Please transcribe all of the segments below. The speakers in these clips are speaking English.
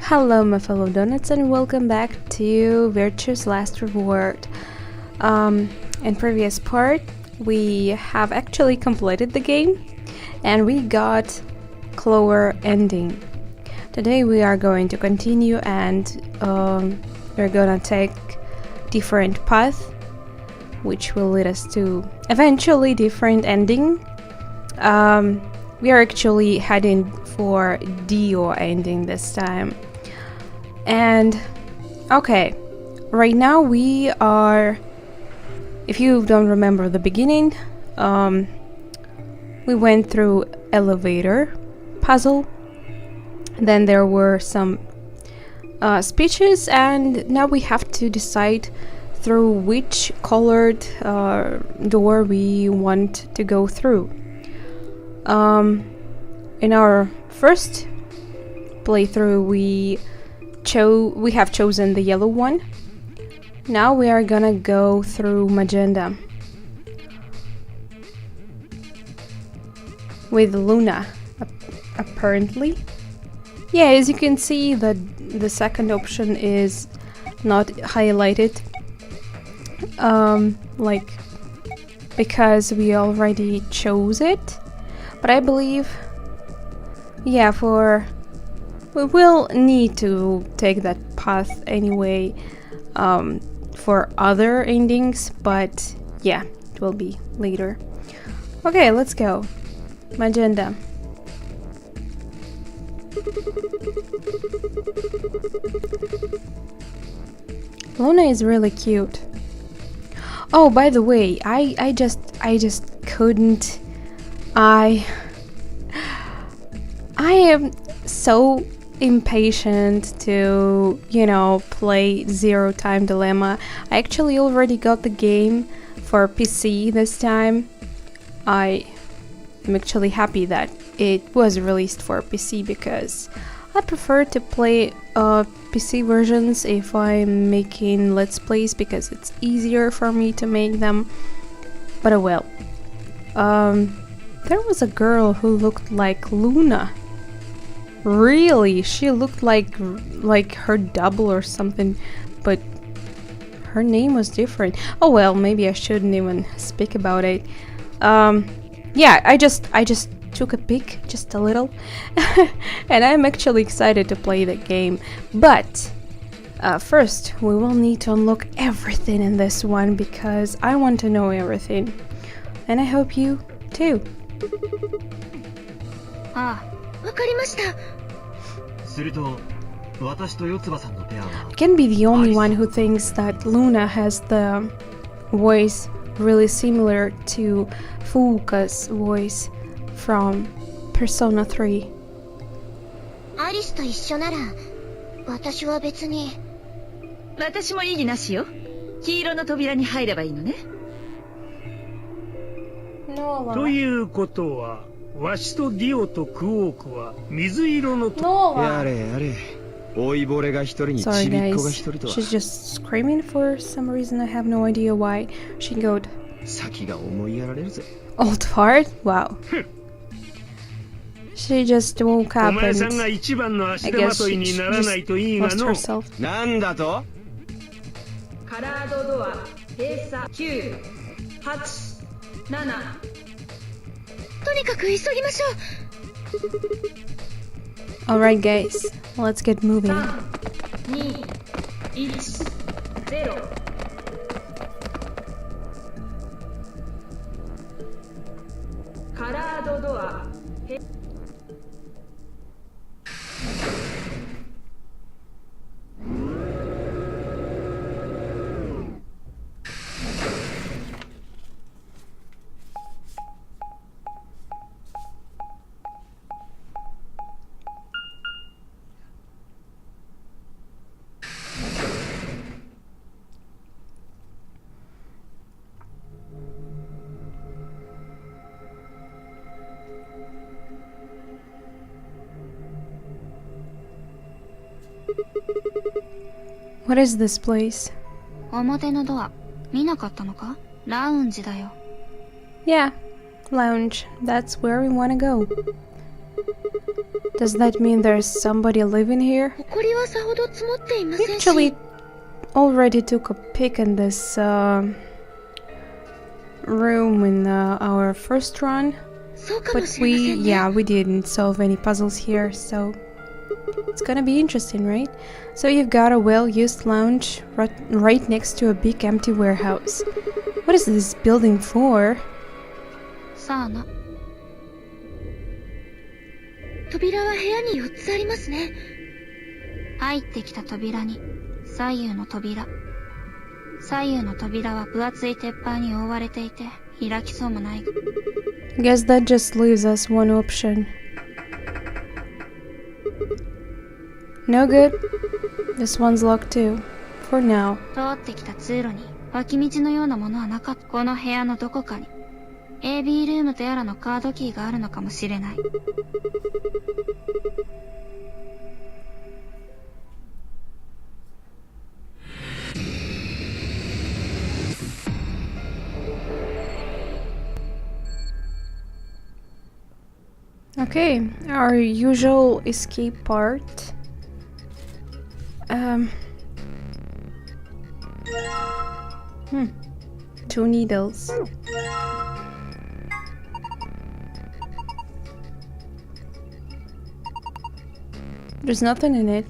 Hello my fellow donuts and welcome back to Virtue's Last Reward. In previous part we have actually completed the game and we got Clover ending. Today we are going to continue and we're gonna take different path which will lead us to eventually different ending. We are actually heading for Dio ending this time. And okay, right now we are, if you don't remember the beginning, we went through elevator puzzle, then there were some speeches, and now we have to decide through which colored door we want to go through. In our first playthrough we have chosen the yellow one. Now we are gonna go through magenta with Luna, apparently. Yeah, as you can see, the second option is not highlighted, like because we already chose it. But I believe, yeah, we will need to take that path anyway for other endings, but yeah, it will be later. Okay, let's go. Magenta. Luna is really cute. Oh, by the way, I just couldn't. I am so impatient to, play Zero Time Dilemma. I actually already got the game for PC this time. I am actually happy that it was released for PC because I prefer to play PC versions if I'm making Let's Plays because it's easier for me to make them. But oh well. There was a girl who looked like Luna. Really, she looked like her double or something, but her name was different. Oh well, maybe I shouldn't even speak about it. Yeah, I just took a peek, just a little, and I'm actually excited to play the game. But first, we will need to unlock everything in this one because I want to know everything, and I hope you too. I can be the only one who thinks that Luna has the voice really similar to Fuuka's voice from Persona 3. アリスと一緒なら、私は別に。私も異議なしよ。黄色の扉に入ればいいのね。ということは、わしとディオとクオークは水色のと。やれやれ。老いぼれが一人にちびっこが一人とは。She's just screaming for some reason. I have no idea why. She goes. 先が思いやられるぜ。Old fart? Wow. She just woke up and I guess she just lost herself. なんだと？カラードドア閉鎖9、8、7。とにかく急ぎましょう。Alright guys, let's get moving. 3、2、1、0。カラードドア。What is this place? 表のドア、見なかったのか？ラウンジだよ。Yeah, lounge. That's where we want to go. Does that mean there's somebody living here? 埃はさほど積もっていませ We んし actually already took a peek in this room in our first run, そうかも but しれませんね we didn't solve any puzzles here, so it's gonna be interesting, right? So you've got a well-used lounge right next to a big empty warehouse. What is this building for? さあな扉は部屋に4つありますね入ってきた扉に左右の扉は分厚い鉄板に覆われていて開きそうもない Guess that just leaves us one option. No good. This one's locked too. For now. 通ってきた通路に脇道のようなものはなかった。この部屋のどこかに AB ルームとやらのカードキーがあるのかもしれない。Okay, our usual escape part. Two needles. There's nothing in it.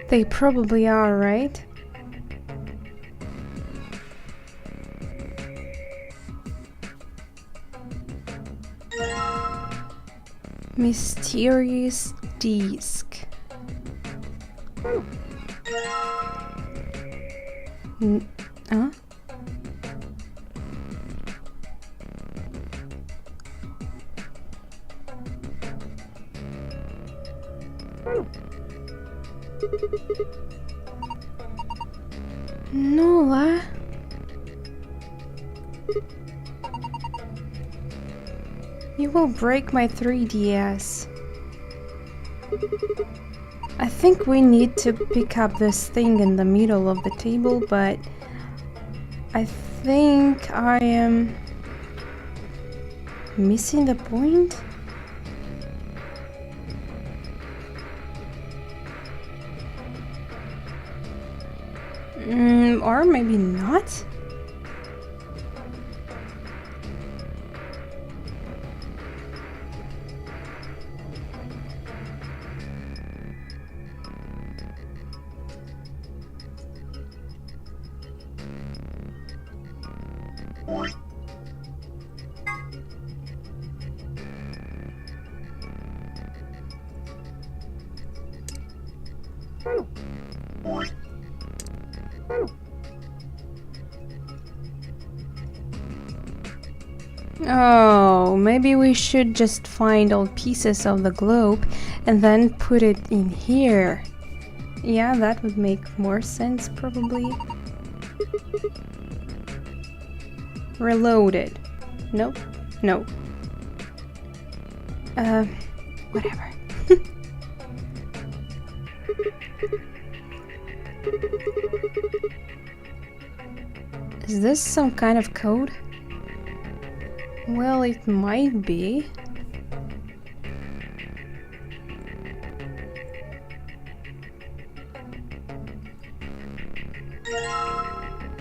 They probably are, right? Mysterious disc. Huh? Nola? You will break my 3DS. I think we need to pick up this thing in the middle of the table, but I think I am missing the point. Or maybe not? Oh, maybe we should just find all pieces of the globe and then put it in here. Yeah, that would make more sense, probably. Reloaded. Nope. No. Whatever. Is this some kind of code? Well, it might be.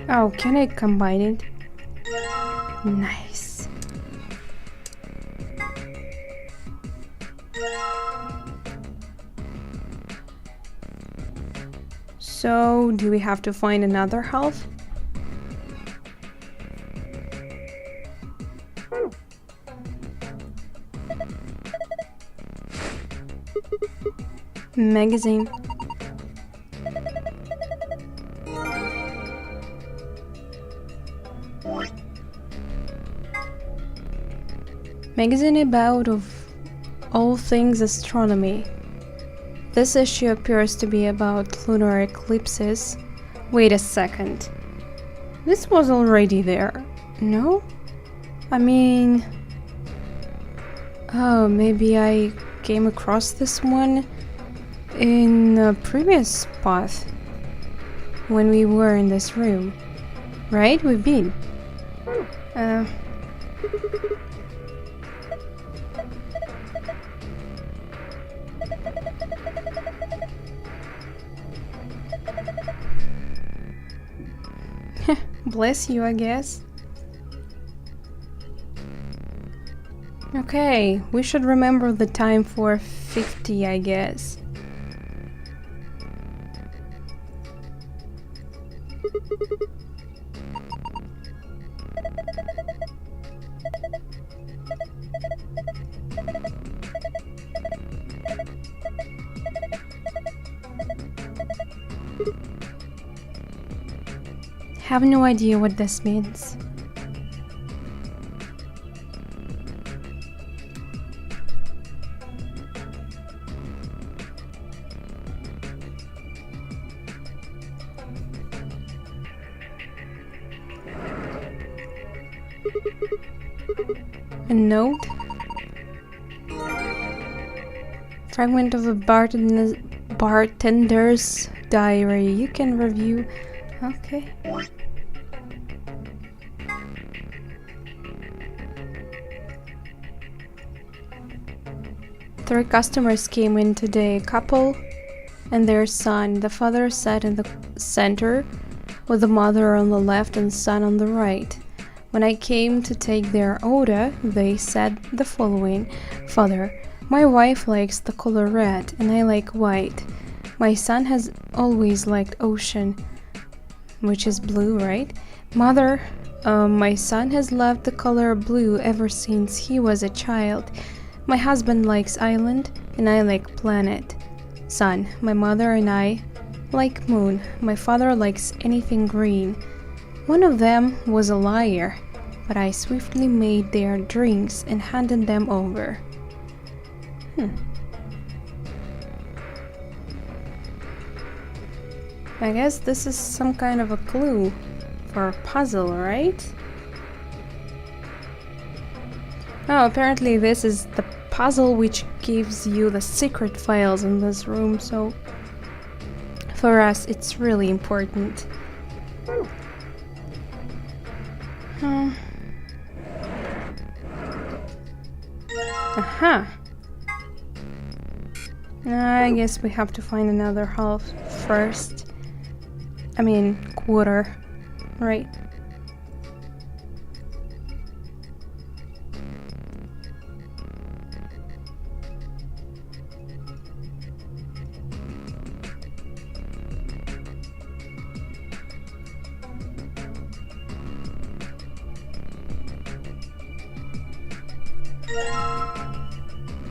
Oh, can I combine it? Nice. So, do we have to find another half? Magazine. Magazine about of all things astronomy. This issue appears to be about lunar eclipses. Wait a second. This was already there, no? I mean... Oh, maybe I came across this one in a previous path when we were in this room. Right? We've been. Bless you, I guess. Okay, we should remember the time for 50, I guess. Have no idea what this means. A note? Fragment of a bartender's diary. You can review. Okay. Three customers came in today, a couple and their son. The father sat in the center with the mother on the left and son on the right. When I came to take their order, they said the following: Father, my wife likes the color red and I like white. My son has always liked ocean, which is blue, right? Mother, my son has loved the color blue ever since he was a child. My husband likes island and I like planet. Son, my mother and I like moon. My father likes anything green. One of them was a liar, but I swiftly made their drinks and handed them over. I guess this is some kind of a clue for a puzzle, right? Oh, apparently this is the puzzle which gives you the secret files in this room, so for us it's really important. Aha! I guess we have to find another half first. I mean, quarter, right?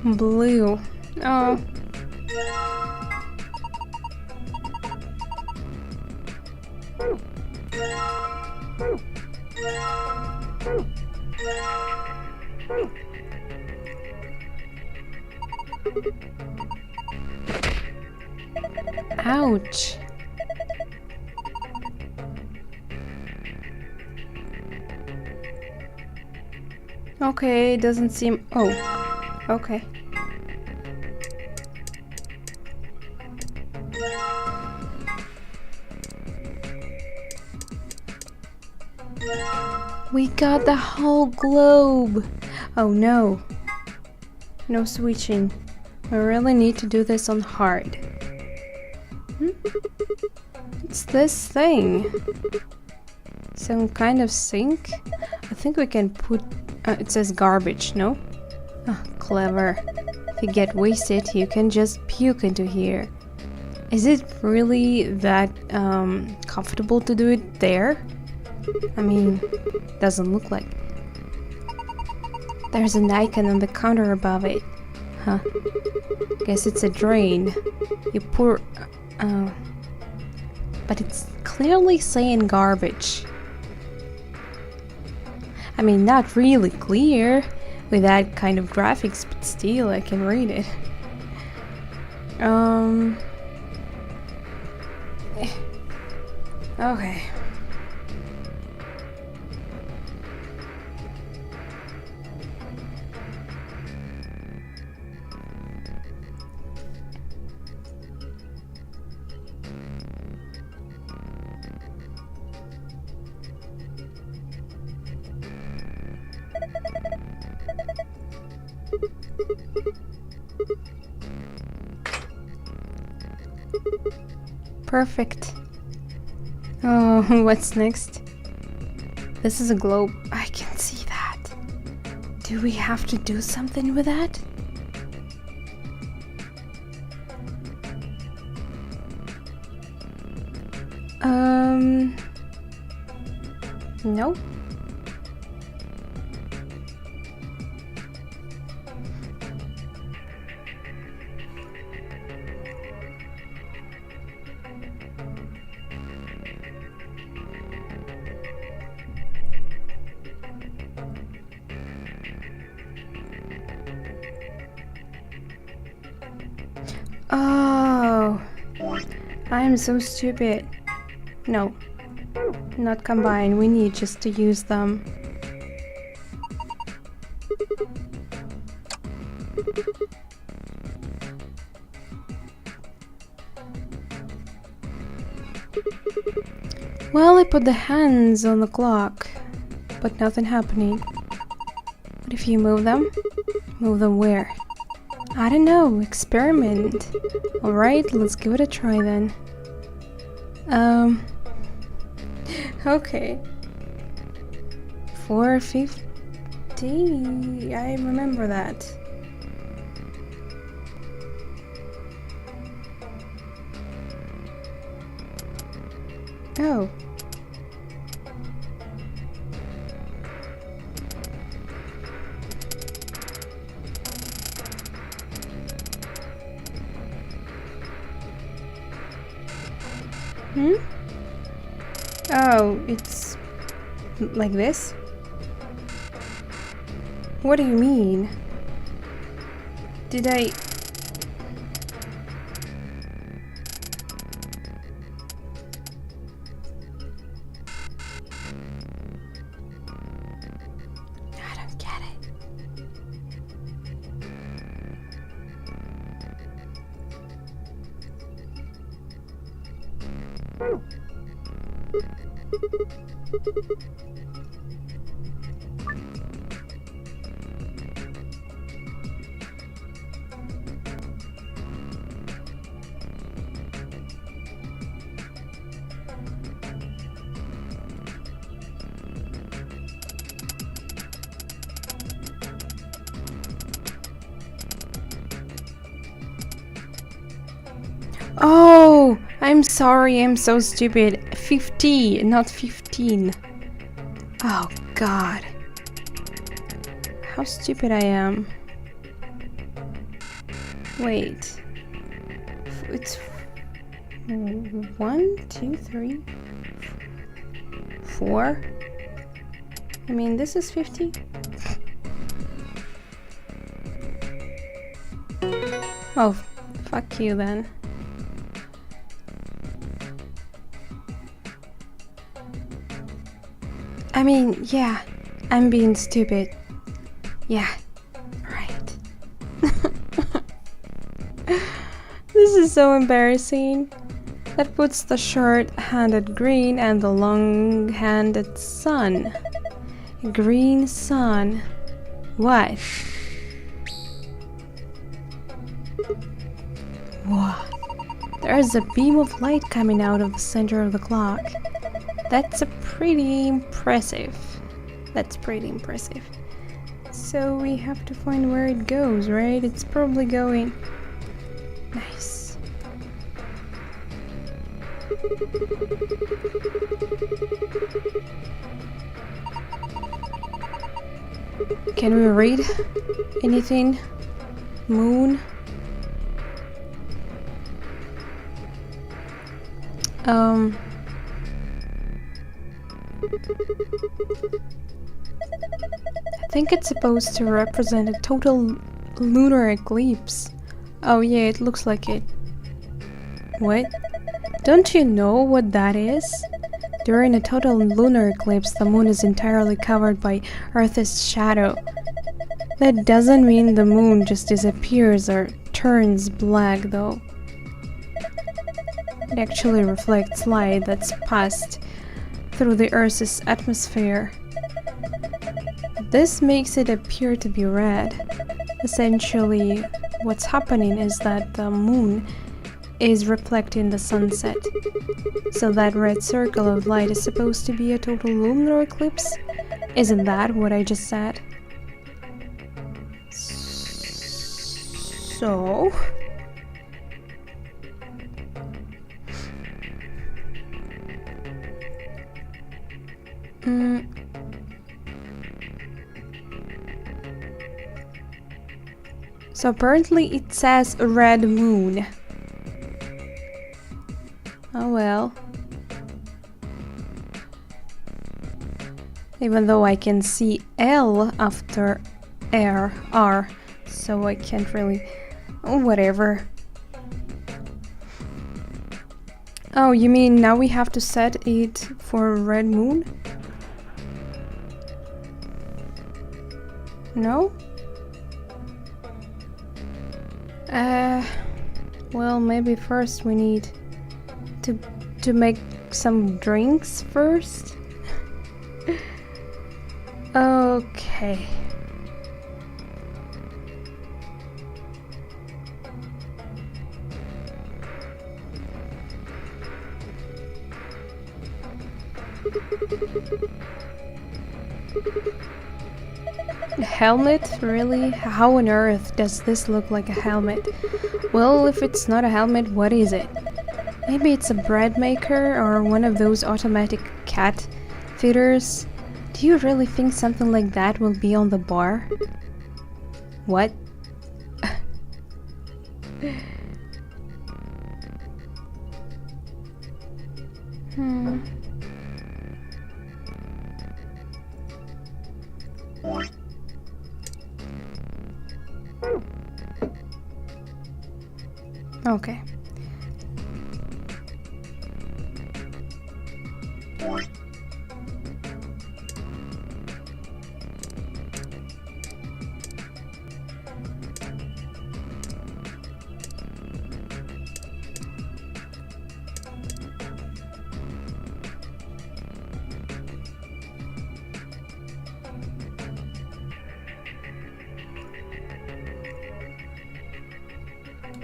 Blue. Oh. Ouch. Okay, it doesn't seem... Oh, okay. We got the whole globe! Oh no. No switching. We really need to do this on hard. What's this thing? Some kind of sink? I think we can put... it says garbage, no? Oh, clever. If you get wasted, you can just puke into here. Is it really that comfortable to do it there? I mean, doesn't look like. There's an icon on the counter above it. Huh. Guess it's a drain. You pour... but it's clearly saying garbage. I mean, not really clear with that kind of graphics, but still I can read it. Okay. Perfect. Oh, what's next? This is a globe. I can see that. Do we have to do something with that? No. Oh, I'm so stupid. No, not combine. We need just to use them. Well, I put the hands on the clock, but nothing happening. What if you move them? Move them where? I don't know, experiment. Alright, let's give it a try then. Okay. 450? I remember that. Oh. Hmm? Oh, it's like this? What do you mean? Did I... I don't get it. Oh, I'm sorry, I'm so stupid. 50, not 15. Oh, God. How stupid I am. Wait. It's 1, 2, 3, 4. I mean, this is 50. Oh, fuck you then. I mean, yeah, I'm being stupid. Yeah, right. This is so embarrassing. That puts the short-handed green and the long-handed sun. Green sun. What? Whoa. There's a beam of light coming out of the center of the clock. That's pretty impressive. That's pretty impressive. So we have to find where it goes, right? It's probably going... Nice. Can we read anything? moon. I think it's supposed to represent a total lunar eclipse. Oh yeah, it looks like it. What? Don't you know what that is? During a total lunar eclipse, the moon is entirely covered by Earth's shadow. That doesn't mean the moon just disappears or turns black, though. It actually reflects light that's passed through the Earth's atmosphere. This makes it appear to be red. Essentially, what's happening is that the moon is reflecting the sunset. So that red circle of light is supposed to be a total lunar eclipse? Isn't that what I just said? So... So apparently it says red moon. Oh well. Even though I can see L after R, so I can't really... Oh, whatever. Oh, you mean now we have to set it for red moon? No? Well, maybe first we need to make some drinks first. Okay. A helmet? Really? How on earth does this look like a helmet? Well, if it's not a helmet, what is it? Maybe it's a bread maker or one of those automatic cat feeders? Do you really think something like that will be on the bar? What? Okay.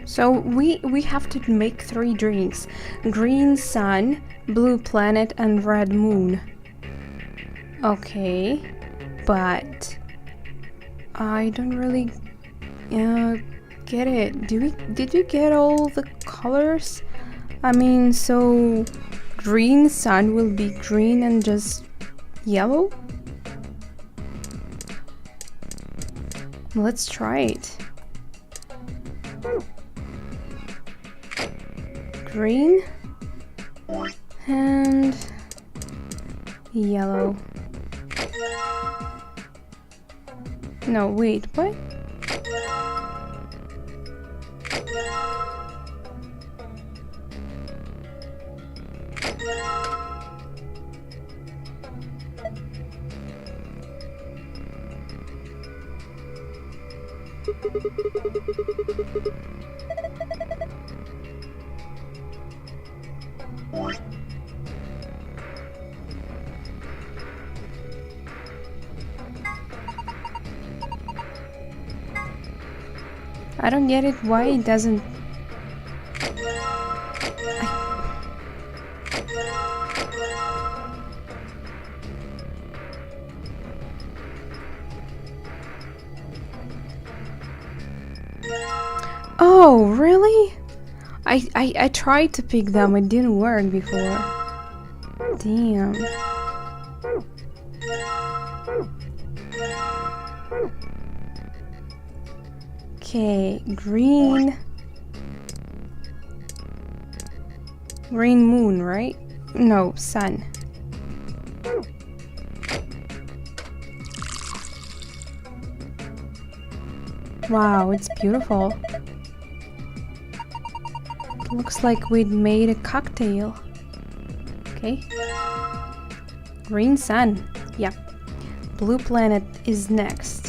So we have to make 3 drinks. Green sun, blue planet, and red moon. Okay, but I don't really get it. Did you get all the colors? I mean, so green sun will be green and just yellow? Let's try it. Green and yellow. No, wait, what? I don't get it, why it doesn't... Oh, really? I tried to pick them, it didn't work before. Damn. Okay, green. Green moon, right? No, sun. Wow, it's beautiful. It looks like we'd made a cocktail. Okay. Green sun. Yep. Blue planet is next.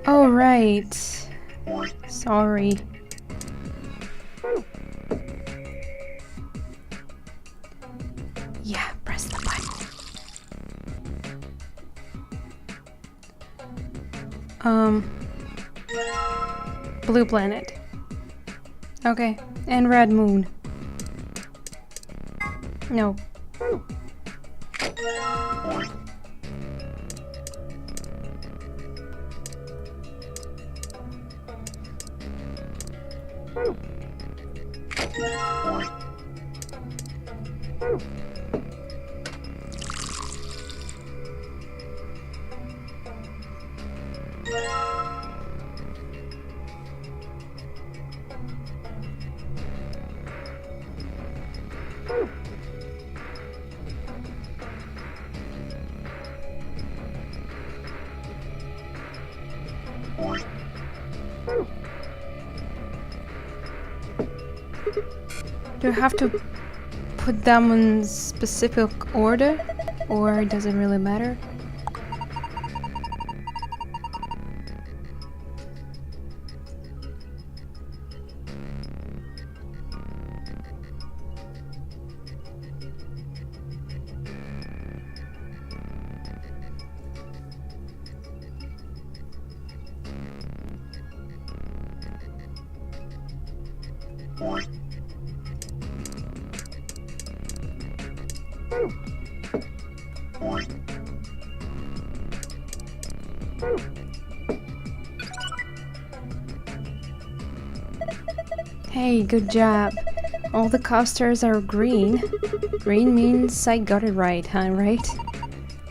Oh, right. Sorry. Yeah, press the button. Blue planet. Okay, and red moon. No. Do I have to put them in specific order, or does it really matter? Hey, good job. All the coasters are green. Green means I got it right, huh, right?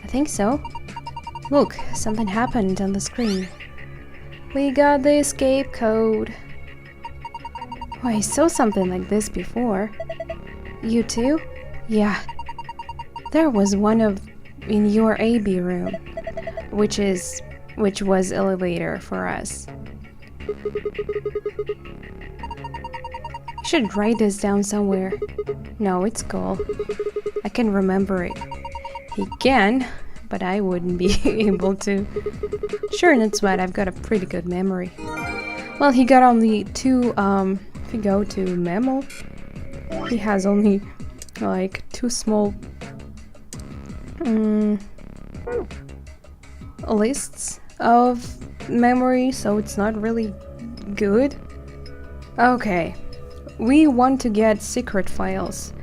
I think so. Look, something happened on the screen. We got the escape code. Oh, I saw something like this before. You too? Yeah. There was one in your AB room, which was elevator for us. Should write this down somewhere. No, it's cool. I can remember it. He can, but I wouldn't be able to. Sure, that's what, I've got a pretty good memory. Well, he got only two, if you go to Memo, he has only, like, 2 small lists of memory, so it's not really good. Okay. We want to get secret files,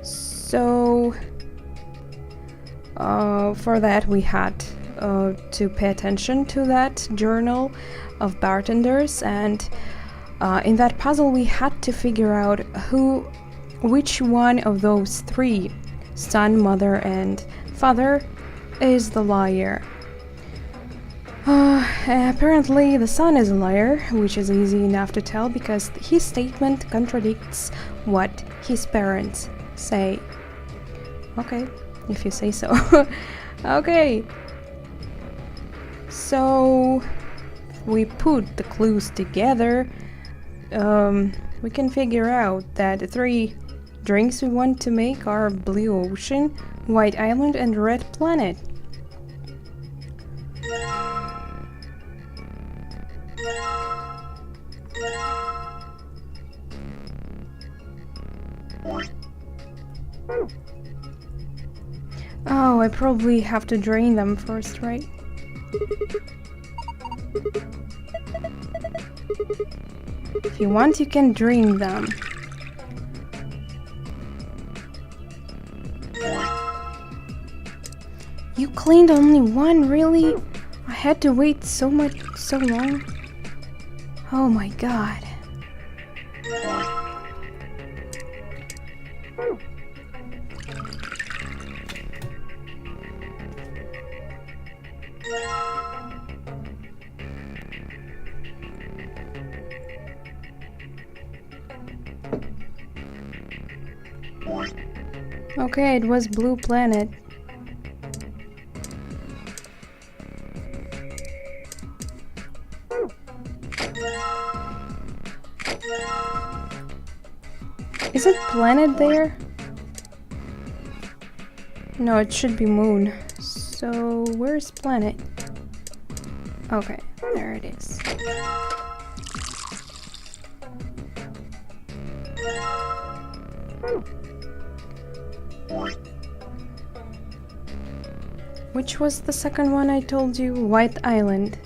so for that we had to pay attention to that journal of bartenders, and in that puzzle we had to figure out which one of those 3, son, mother, and father, is the liar. Apparently the son is a liar, which is easy enough to tell because his statement contradicts what his parents say. Okay, if you say so. Okay. So we put the clues together. We can figure out that the 3 drinks we want to make are Blue Ocean, White Island, and Red Planet. Oh, I probably have to drain them first, right? If you want, you can drain them. You cleaned only one, really? I had to wait so long. Oh my god. Okay, it was Blue Planet. Is it planet there? No, it should be moon. So, where's planet? Okay, there it is. Which was the second one I told you? White Island.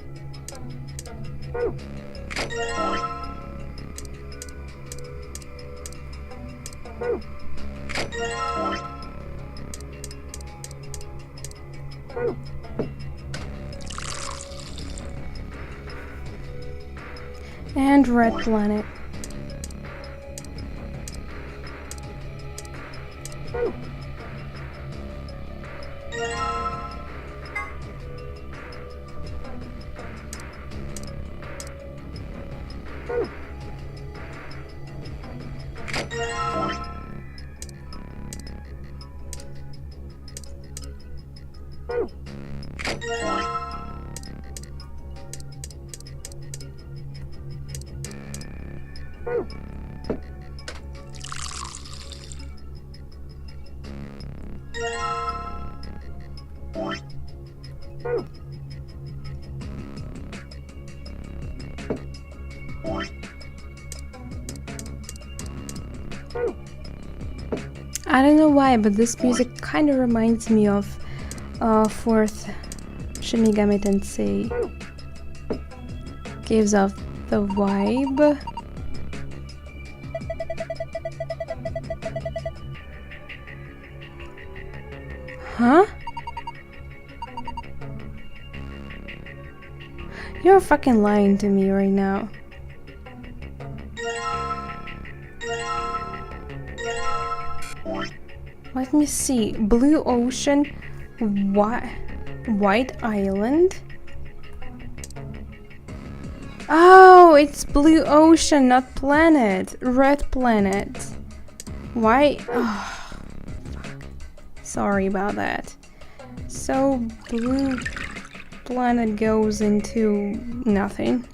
And Red Planet. I don't know why, but this music kind of reminds me of fourth Shin Megami Tensei. Gives off the vibe. Huh? You're fucking lying to me right now. Let me see. Blue Ocean, White Island. Oh, it's Blue Ocean, not planet. Red Planet. Why? Oh, fuck. Sorry about that. So, Blue Planet goes into nothing.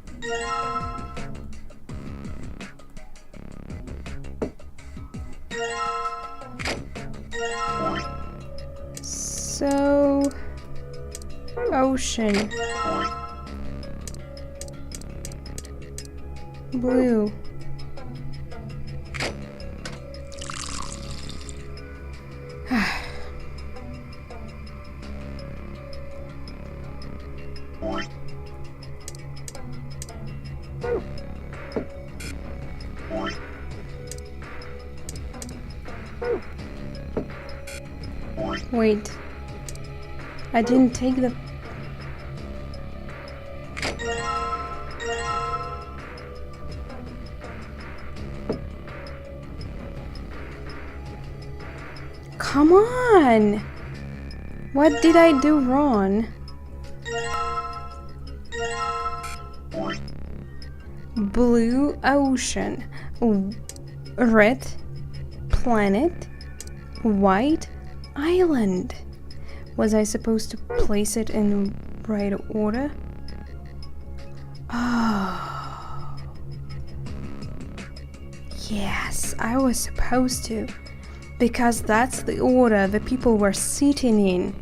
So, ocean, blue, wait. I didn't take the... Come on! What did I do wrong? Blue Ocean, Red Planet, White Island. Was I supposed to place it in the right order? Oh. Yes, I was supposed to. Because that's the order the people were sitting in.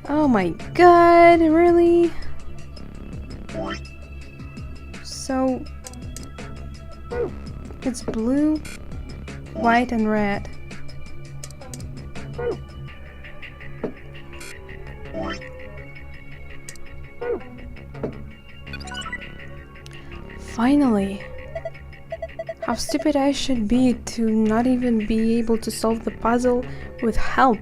Oh my god, really? So... it's blue, white and red. Finally! How stupid I should be to not even be able to solve the puzzle with help.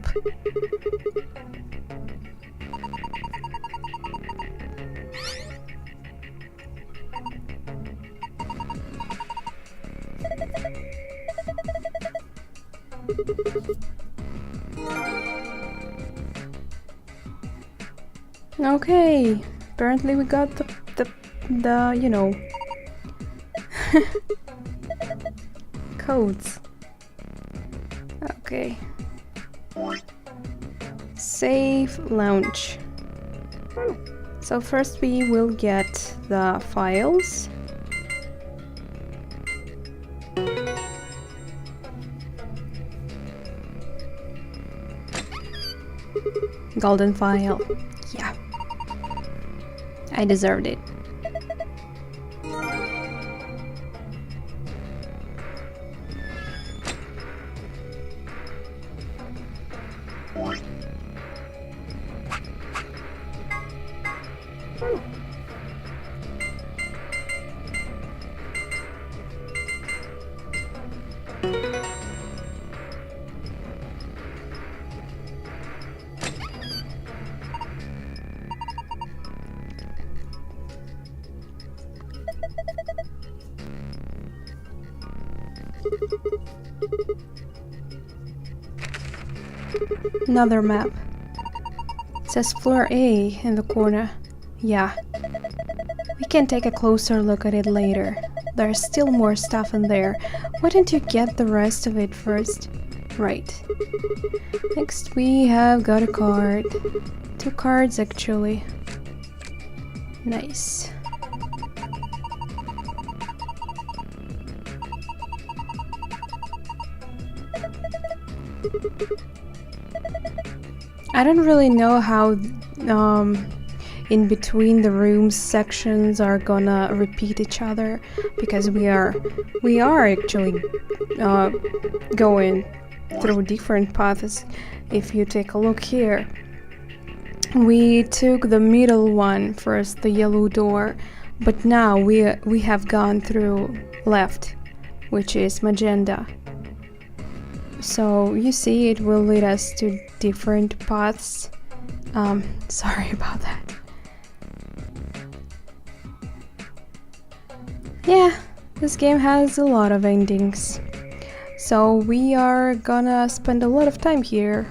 Okay, apparently we got the you know, codes. Okay. Save launch. So first we will get the files. Golden file. Yeah. I deserved it. Another map. It says floor A in the corner. Yeah. We can take a closer look at it later. There's still more stuff in there. Why don't you get the rest of it first? Right. Next we have got a card. 2 cards actually. Nice. I don't really know how in between the rooms sections are gonna repeat each other, because we are actually going through different paths. If you take a look here, we took the middle one first, the yellow door, but now we have gone through left, which is magenta. So you see, it will lead us to different paths. Sorry about that. Yeah, this game has a lot of endings. So we are gonna spend a lot of time here.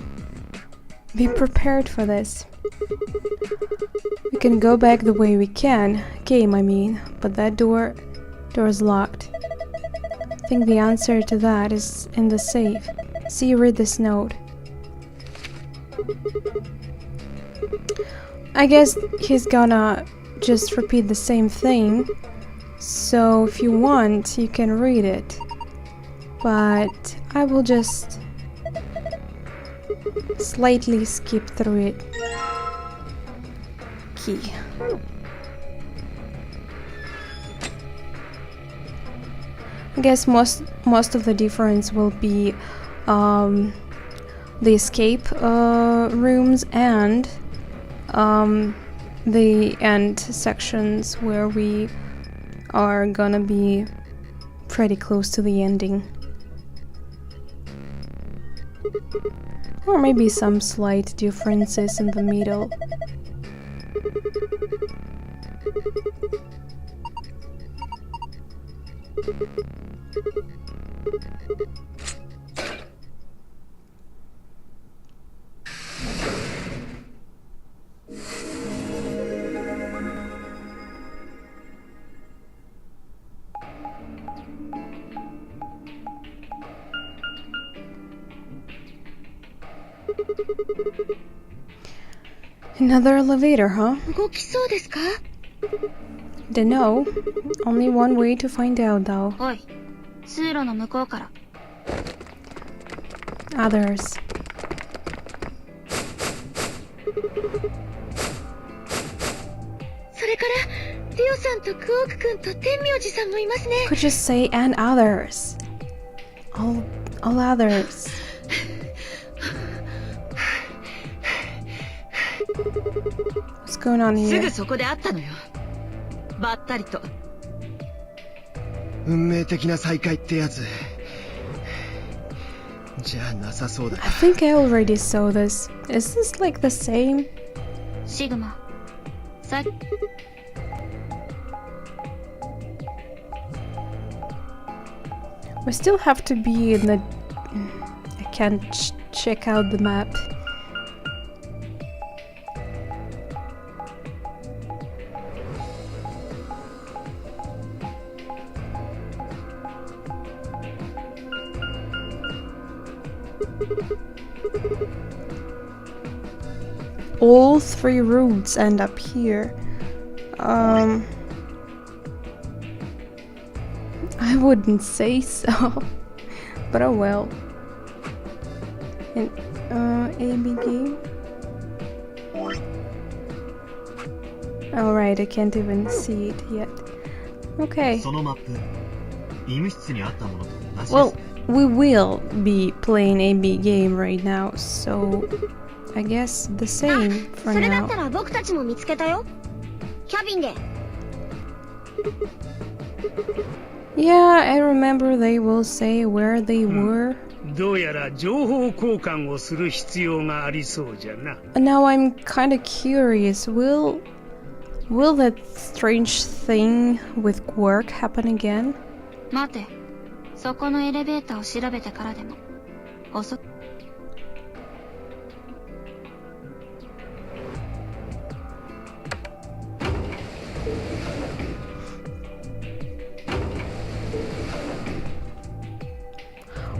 Be prepared for this. We can go back the way we came, I mean, but that door's locked. I think the answer to that is in the safe. See, read this note. I guess he's gonna just repeat the same thing, so if you want, you can read it. But I will just slightly skip through it. Key. I guess most of the difference will be the escape rooms and the end sections where we are gonna be pretty close to the ending. Or maybe some slight differences in the middle. Another elevator, huh? 動きそうですか? Dunno. Only one way to find out, though. おい、通路の向こうから。Others. それから、リオさんとクオーク君と天明寺さんもいますね。Could just say and others. All others. What's going on す here? ぐそこで会ったのよ。ばったりと。運命的な再会ってやつ。じゃなさそうだ。I think I already saw this. Is this like the same? シグマ。さ We still have to be in the... I can't check out the map. All three routes end up here. I wouldn't say so, but oh well. An AB game. Alright, I can't even see it yet. Okay. そのマップ、医務室にあったものと同じです。 Well, we will be playing AB game right now, so I guess the same for それだっ now. たら僕たちも見つけたよ。キャビンで。 Yeah, I remember they will say where they were. どうやら情報交換をする必要がありそうじゃな。 Now I'm kind of curious. Will that strange thing with Quark happen again? 待て。そこのエレベーターを調べてからでも。遅く。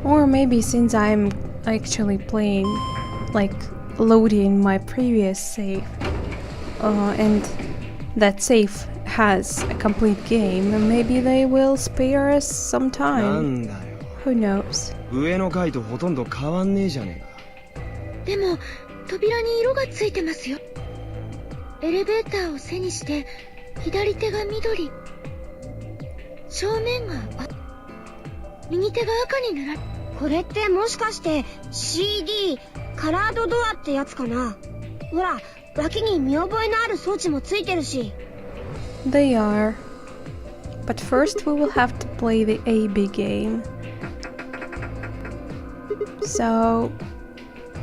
Or maybe since I'm actually playing, like loading my previous save, and that save has a complete game, maybe they will spare us some な time. んだよ。 Who knows? 上の階とほとんど変わんねえじゃねでも扉に色がついてますよ。エレベーターを背にして左手が緑、正面が右手が赤に塗られ。これってもしかして CD カラードドアってやつかな。ほら脇に見覚えのある装置もついてるし。 They are. But first we will have to play the AB game. So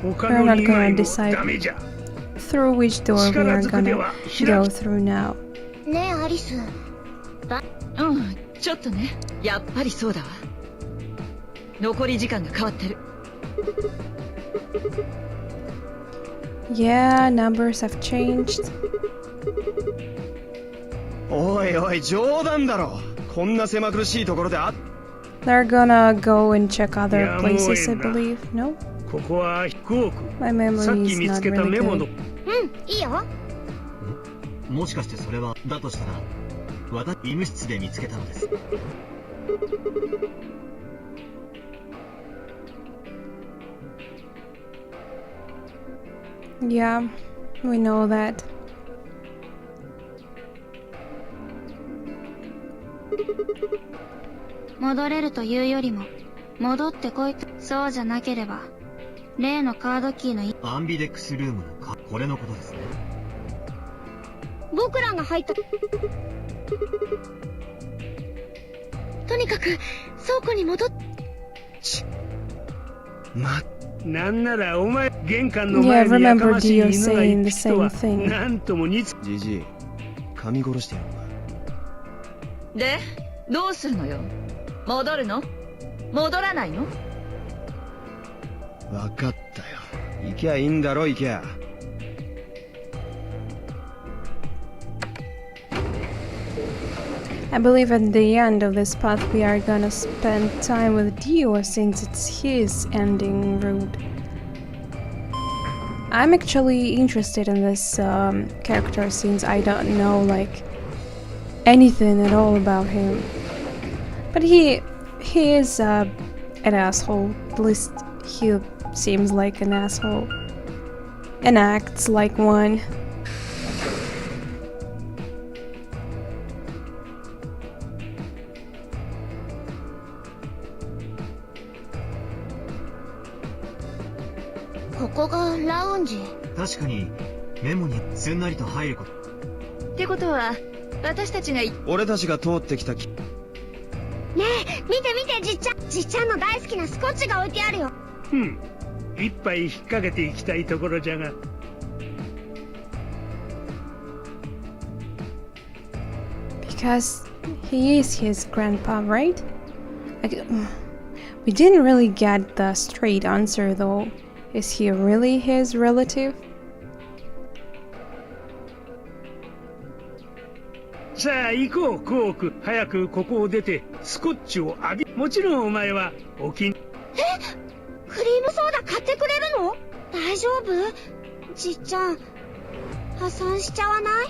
他 we're の not 2枚 gonna も decide ダメじゃ。 through which door we are 力ずくで gonna は go 開 through now. ねえアリス。ちょっとね。やっぱりそうだわ。残り時間が変わってる。 Yeah, numbers have changed. おいおい、冗談だろ。こんな狭苦しいところであ。 They're gonna go and check other Yeah, places, I muy buena. believe. No? ここは福岡。 My さっ memory き is 見つ not けた really メモの good. いいよ。もしかしてそれは、だとしたら、私、医務室で見つけたのです。 Yeah, we know that.「戻れるというよりも戻ってこいと。そうじゃなければ例のカードキーのアンビデックスルームのこれのことですね。僕らが入った。とにかく倉庫に戻っ。なんならお前玄関の Yeah, 前にやか remember ましい Dio 犬が saying 一 the 匹とは same thing. なんとも似つ。じじい、噛み殺してやろうで、どうするのよ。戻るの？戻らないの？か。わかったよ。行きゃいいんだろ、行きゃ。I believe at the end of this path we are gonna spend time with Dio since it's his ending route. I'm actually interested in this character since I don't know like anything at all about him. But he is an asshole. At least he seems like an asshole and acts like one. .確かにメモにすんなりと入ること。ってことは、私たちが俺たちが通ってきたねえ見て見てじっちゃんの大好きなスコッチが置いてあるよ。一杯引っ掛けていきたいところじゃが。Because he is his grandpa, right? We didn't really get the straight answer though. Is he really his relative? さあ行こうクオーク。早くここを出てスコッチを浴び。もちろんお前はお気に。クリームソーダ買ってくれるの？大丈夫？じっちゃん破産しちゃわない？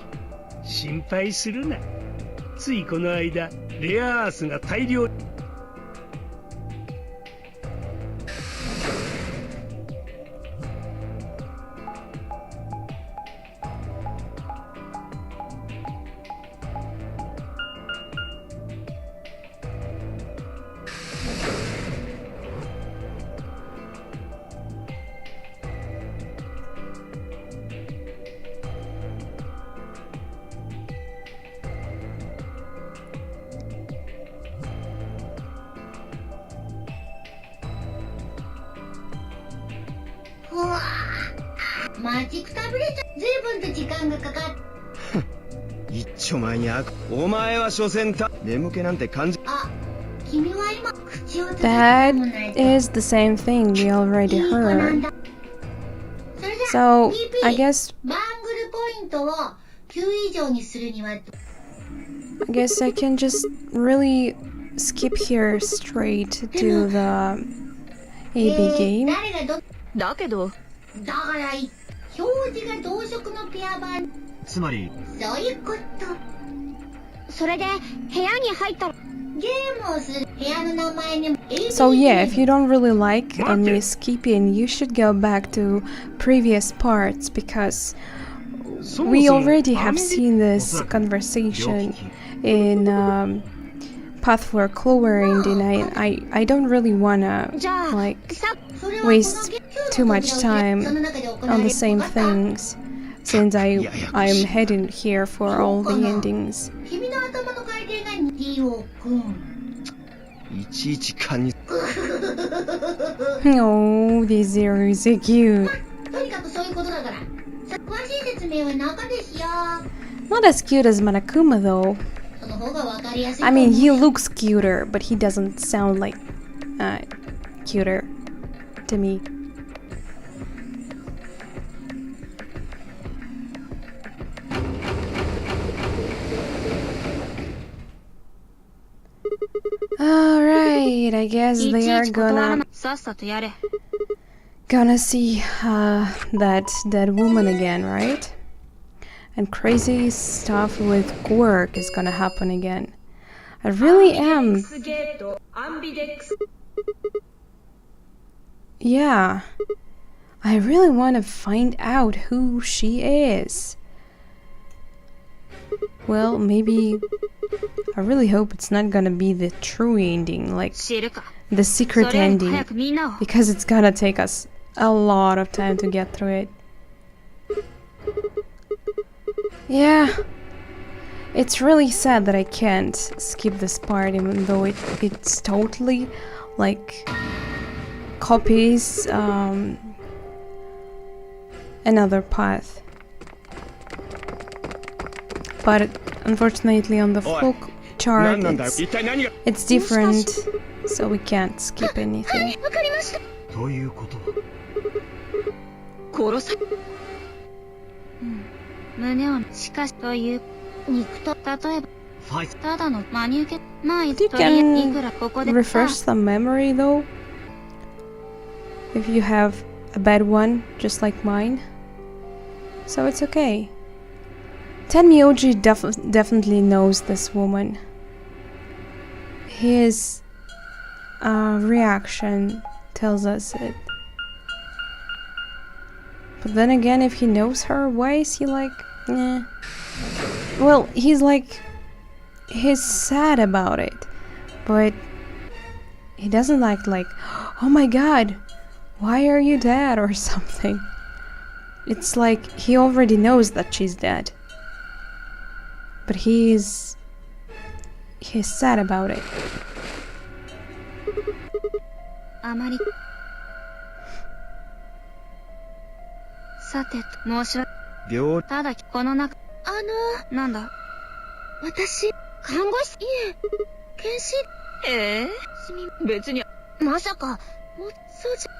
心配するな。ついこの間レアアースが大量。マジックタブレット随分と時間がかかっ一丁前にお前は所詮眠気なんて感じ。あ、君は今口を叩いて That もない。 is the same thing we already いい子なん heard. だ。それじゃ So, PP I guess バングルポイントを9以上にするには I can just really skip here straight to the AB game. 誰がどだけど、だから表示が同色のペア版。つまり、そういうこと。それで部屋に入ったらゲームをする部屋の名前にも So yeah, if you don't really like me skipping, you should go back to previous parts because we already have seen this conversation in Path for Clover Ending. I don't really wanna like waste too much time on the same things since I'm heading here for all the endings. 君の頭の回転がディオ君。いちいち勘に。 Oh, this zero is so cute. とにかくそういうことだから。詳しい説明は中でしよう。 Not as cute as Monokuma though. その方がわかりやすい。 I mean, he looks cuter, but he doesn't sound like cuter to me. Alright, I guess い they ちい are ち断ら gonna なさっさとやれ。 see that dead woman again, right? And crazy stuff with Quark is gonna happen again. I really am. ゲートアンビデックス Yeah. I really want to find out who she is. Well, maybe... I really hope it's not gonna be the true ending, like 知るか。 the そ secret れより ending. 早くみんなを。 Because it's gonna take us a lot of time to get through it. Yeah. It's really sad that I can't skip this part, even though it's totally like copies another path. But unfortunately on the full chart it's different, so we can't skip anything. わかりました。ということは、殺さ、胸をしかしという肉と例えばファイト、ただの真に受けまあい You とりあえずいくらここで refresh the memory though, if you have a bad one just like mine, so it's okay. Tenmyoji definitely knows this woman. His reaction tells us it. But then again, if he knows her, why is he like, eh? Well, he's sad about it, but he doesn't act like, oh my god, why are you dead or something. It's like he already knows that she's dead, but he's sad about it. あまりさてと、申し訳。病、ただ、この中、なんだ私、看護師、いえ、検診、別に。まさか、そうじゃ、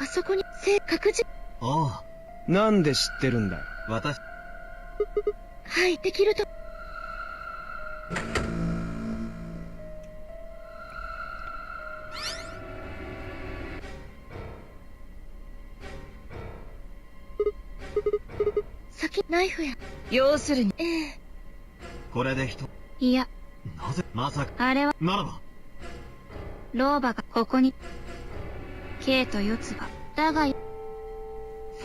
あそこに、確実、あなんで知ってるんだ？あ、私、はい、できると。先、ナイフや。要するに、これで人、いや、なぜ、まさか、あれは、ならば、老婆がここに。K と四つ葉。だが、フ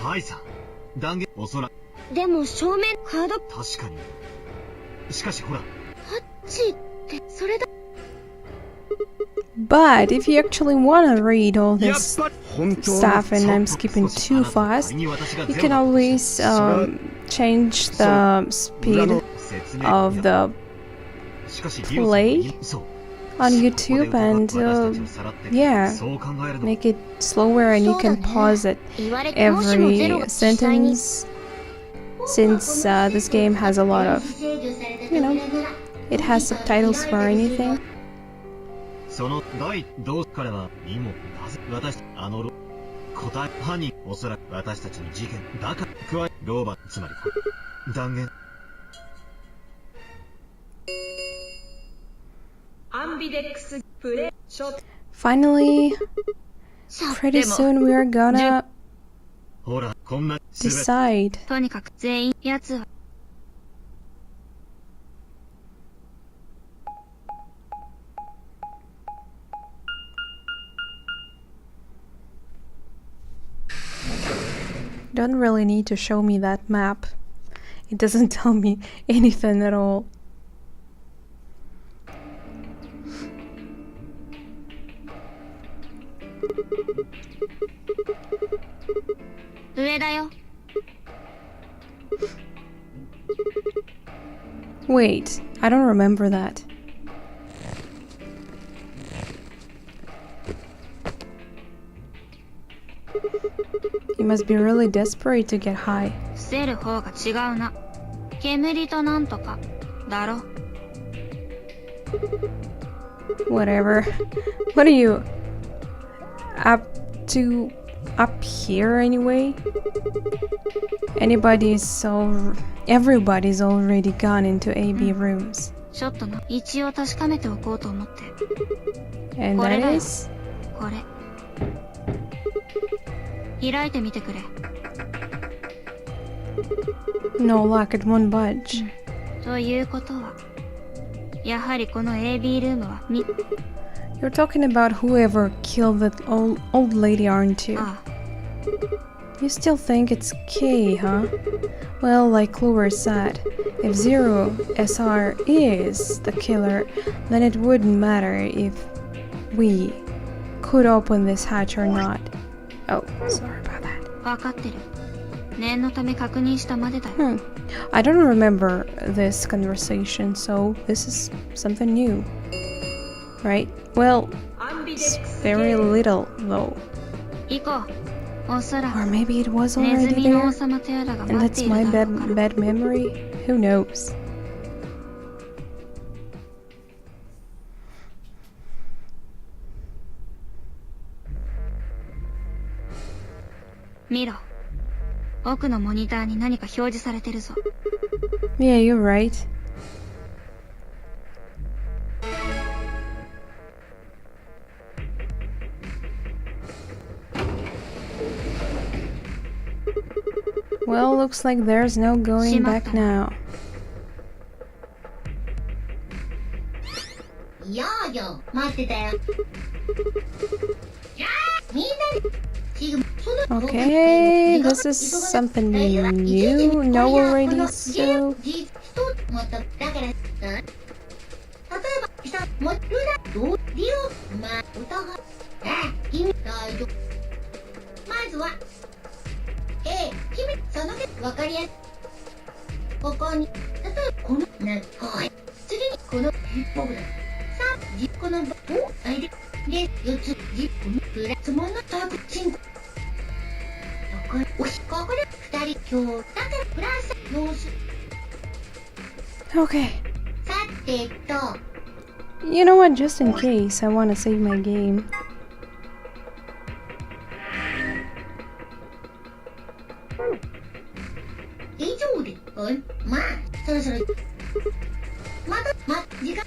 ァイザー、断言、おそらく、でも、正面、カード、確かに。しかしほら、ハッチって、それだ。 But if you actually want to read all やっ this ぱり本当に stuff and I'm skipping too fast, you can always change the speed of the play on YouTube and yeah, make it slower and you can pause it 言われてもしもゼロ every が実際に sentence since this game has a lot of, you know, it has subtitles for anything. その第どう彼はにもなぜ私答え犯人おそらく私たちの事件だから加え老婆つまり断言アンビデックスプレイショット Finally, pretty soon we are gonna ほらこんなすべて decide. とにかく全員、奴は、Don't really need to show me that map. It doesn't tell me anything at all. Wait, I don't remember that. You must be really desperate to get high. 伏せる方が違うな。煙となんとか、だろ。Whatever. What are you up to up here anyway? Everybody's already gone into AB rooms. ちょっとな、一応確かめておこうと思って。 And これだ that よ is これ。開いてみてくれ。 no lock, it won't budge. ということは、やはりこの AB ルームはYou're talking about whoever killed that old lady, aren't you? ああ、 You still think it's K, huh? Well, like Clover said, if Zero SR is the killer, then it wouldn't matter if we could open this hatch or not. Oh, sorry about that. わかってる。念のため確認したまでだよ。I don't remember this conversation, so this is something new. Right? Well, アンビデ it's ックス very little, though. 行こう。おそら Or く、 maybe it was ネズ already ミの王 there, 様テアラが and 待って that's い my るだろうから。 bad memory? Who knows? 見ろ。奥のモニターに何か表示されてるぞ。 Yeah, you're right. Well, looks like there's no going back now. よーよ、待ってたよ。みんなで、Okay, this is something you know already, so... また、だから、例えば、さ、も、ルナ、どう、リオ、まあ、疑う。君、大丈夫。まずは、君、その手、わかりやすい。ここに、例えば、この、な、こう、次に、この、僕だ。この、お、あれで、4つ、この、プラスもの、タグ、チンコ。ここで2人今日だからプラスノース Okay. さてと You know what? Just in case, I want to save my game. 以上でまあそろそろ時間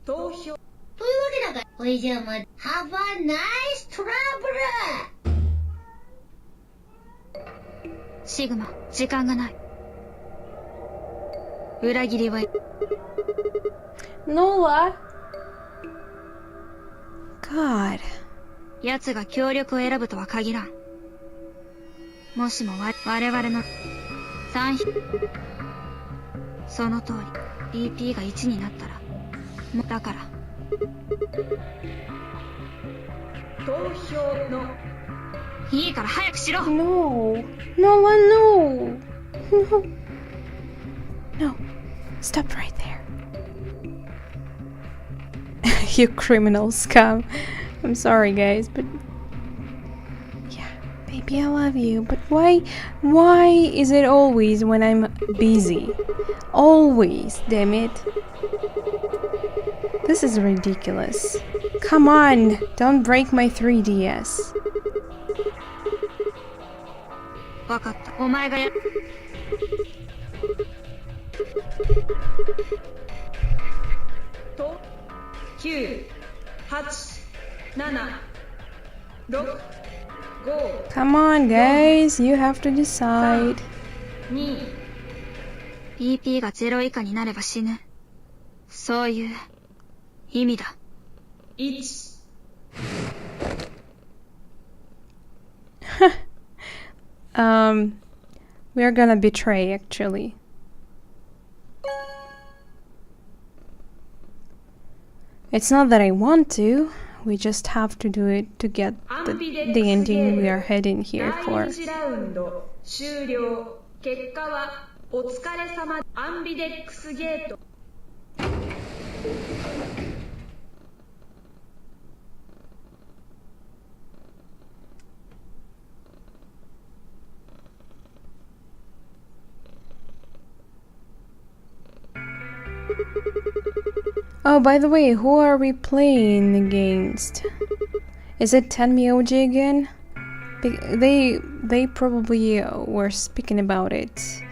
投票というわけだからこれじゃあまあ Have a nice traveler シグマ、時間がない。裏切りは Nola. God. 奴が協力を選ぶとは限らん。もしも我々の3匹その通り BP が1になったらだから投票のいいから早くしろ。 No. Nola, no. No. No. Stop right there. You criminal scum. I'm sorry, guys, but yeah, baby, I love you. But why is it always when I'm busy? Always, damn it. This is ridiculous. Come on, don't break my 3DS. 分かった。お前がやと9、8、7、6、5、 Come on, guys, you have to decide. 2、 BP が0以下になれば死ぬ。そういう意味だ。1。We are gonna betray, actually. It's not that I want to, we just have to do it to get the ending we are heading here for. 第1ラウンド終了。結果はお疲れ様。アンビデックスゲート。Oh, by the way, who are we playing against? Is it Tenmyoji again? They probably were speaking about it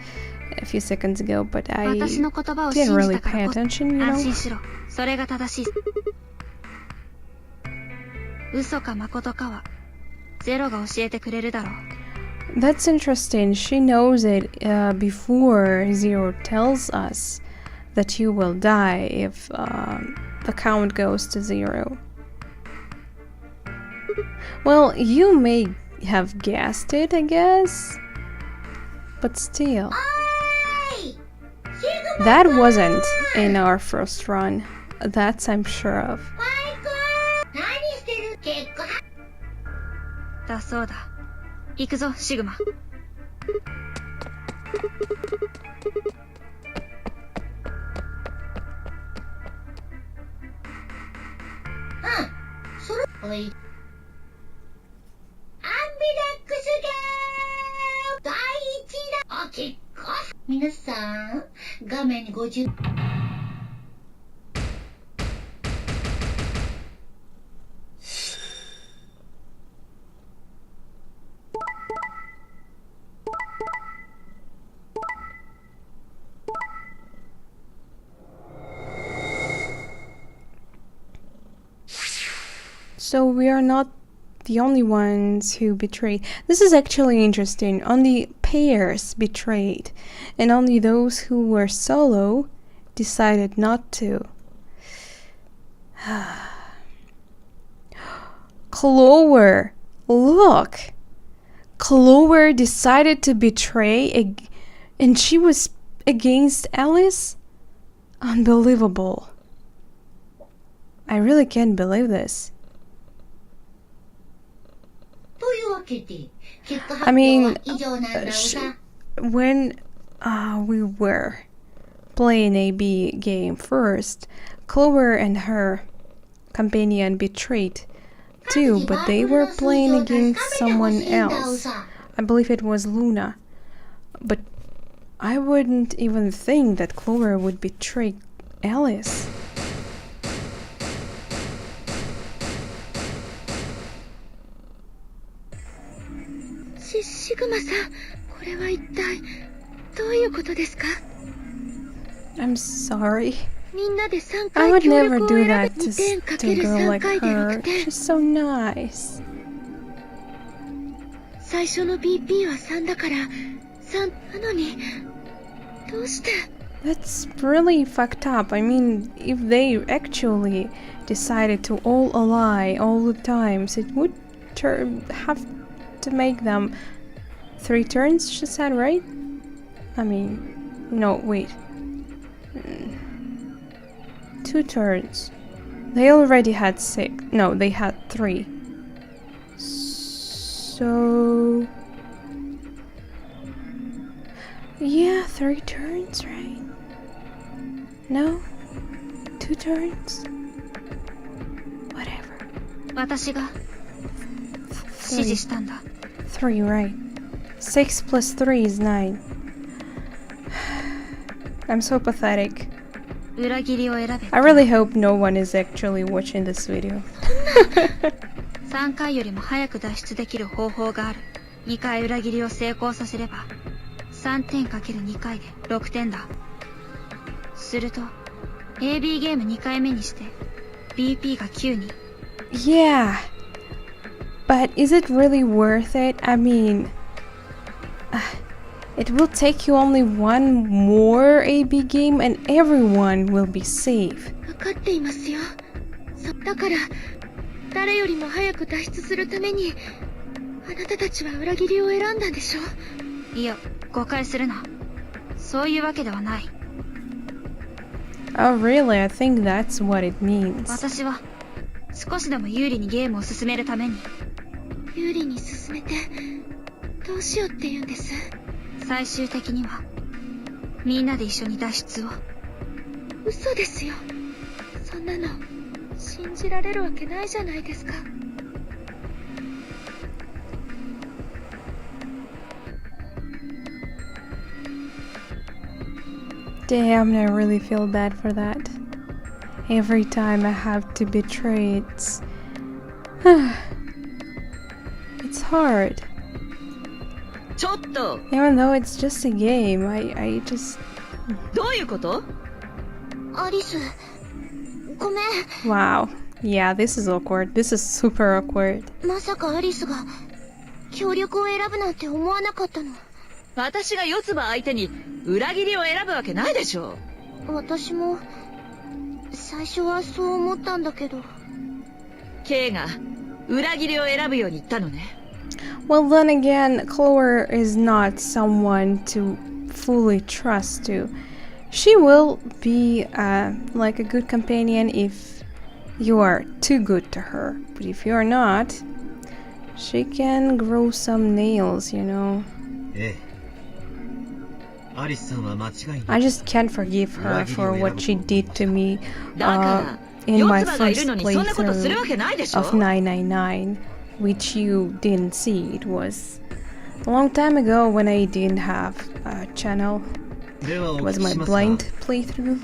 a few seconds ago, but I 私の言葉を didn't 信じ really たか pay らこそ attention, you 安 know? 心しろ。それが正しい。嘘か誠かはゼロが教えてくれるだろう。 That's interesting. She knows it before Zero tells us that you will die if the count goes to 0. Well, you may have guessed it, I guess. But still. That wasn't in our first run. That's I'm sure of. 何してる結果だそうだ。行くぞ、シグマ。それおいアンビデックスゲーム第1弾おキックオフ皆さん画面に50 So we are not the only ones who betrayed. This is actually interesting. Only pairs betrayed, and only those who were solo decided not to. Clover, look! Clover decided to betray, and she was against Alice? Unbelievable. I really can't believe this. というわけで結果発 I 表 mean, は以上なんだろうさ when we were playing AB game first, Clover and her companion betrayed too, but they were playing against someone else. I believe it was Luna. But I wouldn't even think that Clover would betray Alice. I'm sorry. I would never do that to a girl like her. She's so nice. 最初の BP は3だから3なのにどうして That's really fucked up. I mean, if they actually decided to all lie all the times, it would have to make them 3 turns, she said, right? I mean, no, wait. 2 turns. They already had 6. No, they had 3. So... yeah, 3 turns, right? No? 2 turns? Whatever. 私が指示したんだ。 3, right. 6 plus 3 is 9. I'm so pathetic. 裏切りを選べ。 I really hope no one is actually watching this video. 3回よりも早く脱出できる方法がある。2回裏切りを成功させれば3点 ×2 回で6点だ。すると AB ゲーム2回目にして BP が9に。 Yeah, but is it really worth it? I mean, it will take you only 1 more AB game and everyone will be safe. 分かっていますよ。だから誰よりも早く脱出するためにあなたたちは裏切りを選んだんでしょ。いや、誤解するな。そういうわけではない。 Oh really? I think that's what it means. 私は少しでも有利にゲームを進めるために。有利に進めてどうしようって言うんです。最終的にはみんなで一緒に脱出を。嘘ですよ。そんなの信じられるわけないじゃないですか。Damn, I really feel bad for that. Every time I have to betray, it's hard. ちょっと Even though it's just a game, I just... どういうこと？アリス、ごめん。 Wow. Yeah, this is awkward. This is super awkward. まさかアリスが協力を選ぶなんて思わなかったの。私が四つ葉相手に裏切りを選ぶわけないでしょ。私も最初はそう思ったんだけど。K が裏切りを選ぶように言ったのね。Well, then again, Clover is not someone to fully trust to. She will be like a good companion if you are too good to her. But if you're not, she can grow some nails, you know. ええ。アリスさんは間違いない。 I just can't forgive her for what she did to me in my first playthrough of 999, which you didn't see. It was a long time ago when I didn't have a channel. It was my blind playthrough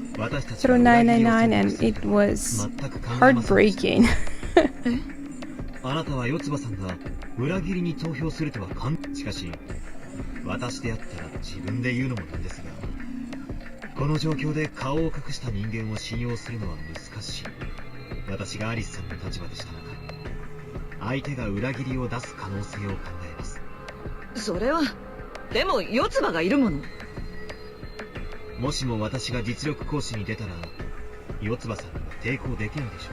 through 999 and it was heartbreaking. あなたは四つ葉さんが裏切りに投票するとはしかし私であったら自分で言うのもなんですが、この状況で顔を隠した人間を信用するのは難しい。私がアリスさんの立場でしたら相手が裏切りを出す可能性を考えます。それはでも四つ葉がいるもの。もしも私が実力行使に出たら四つ葉さんには抵抗できないでしょ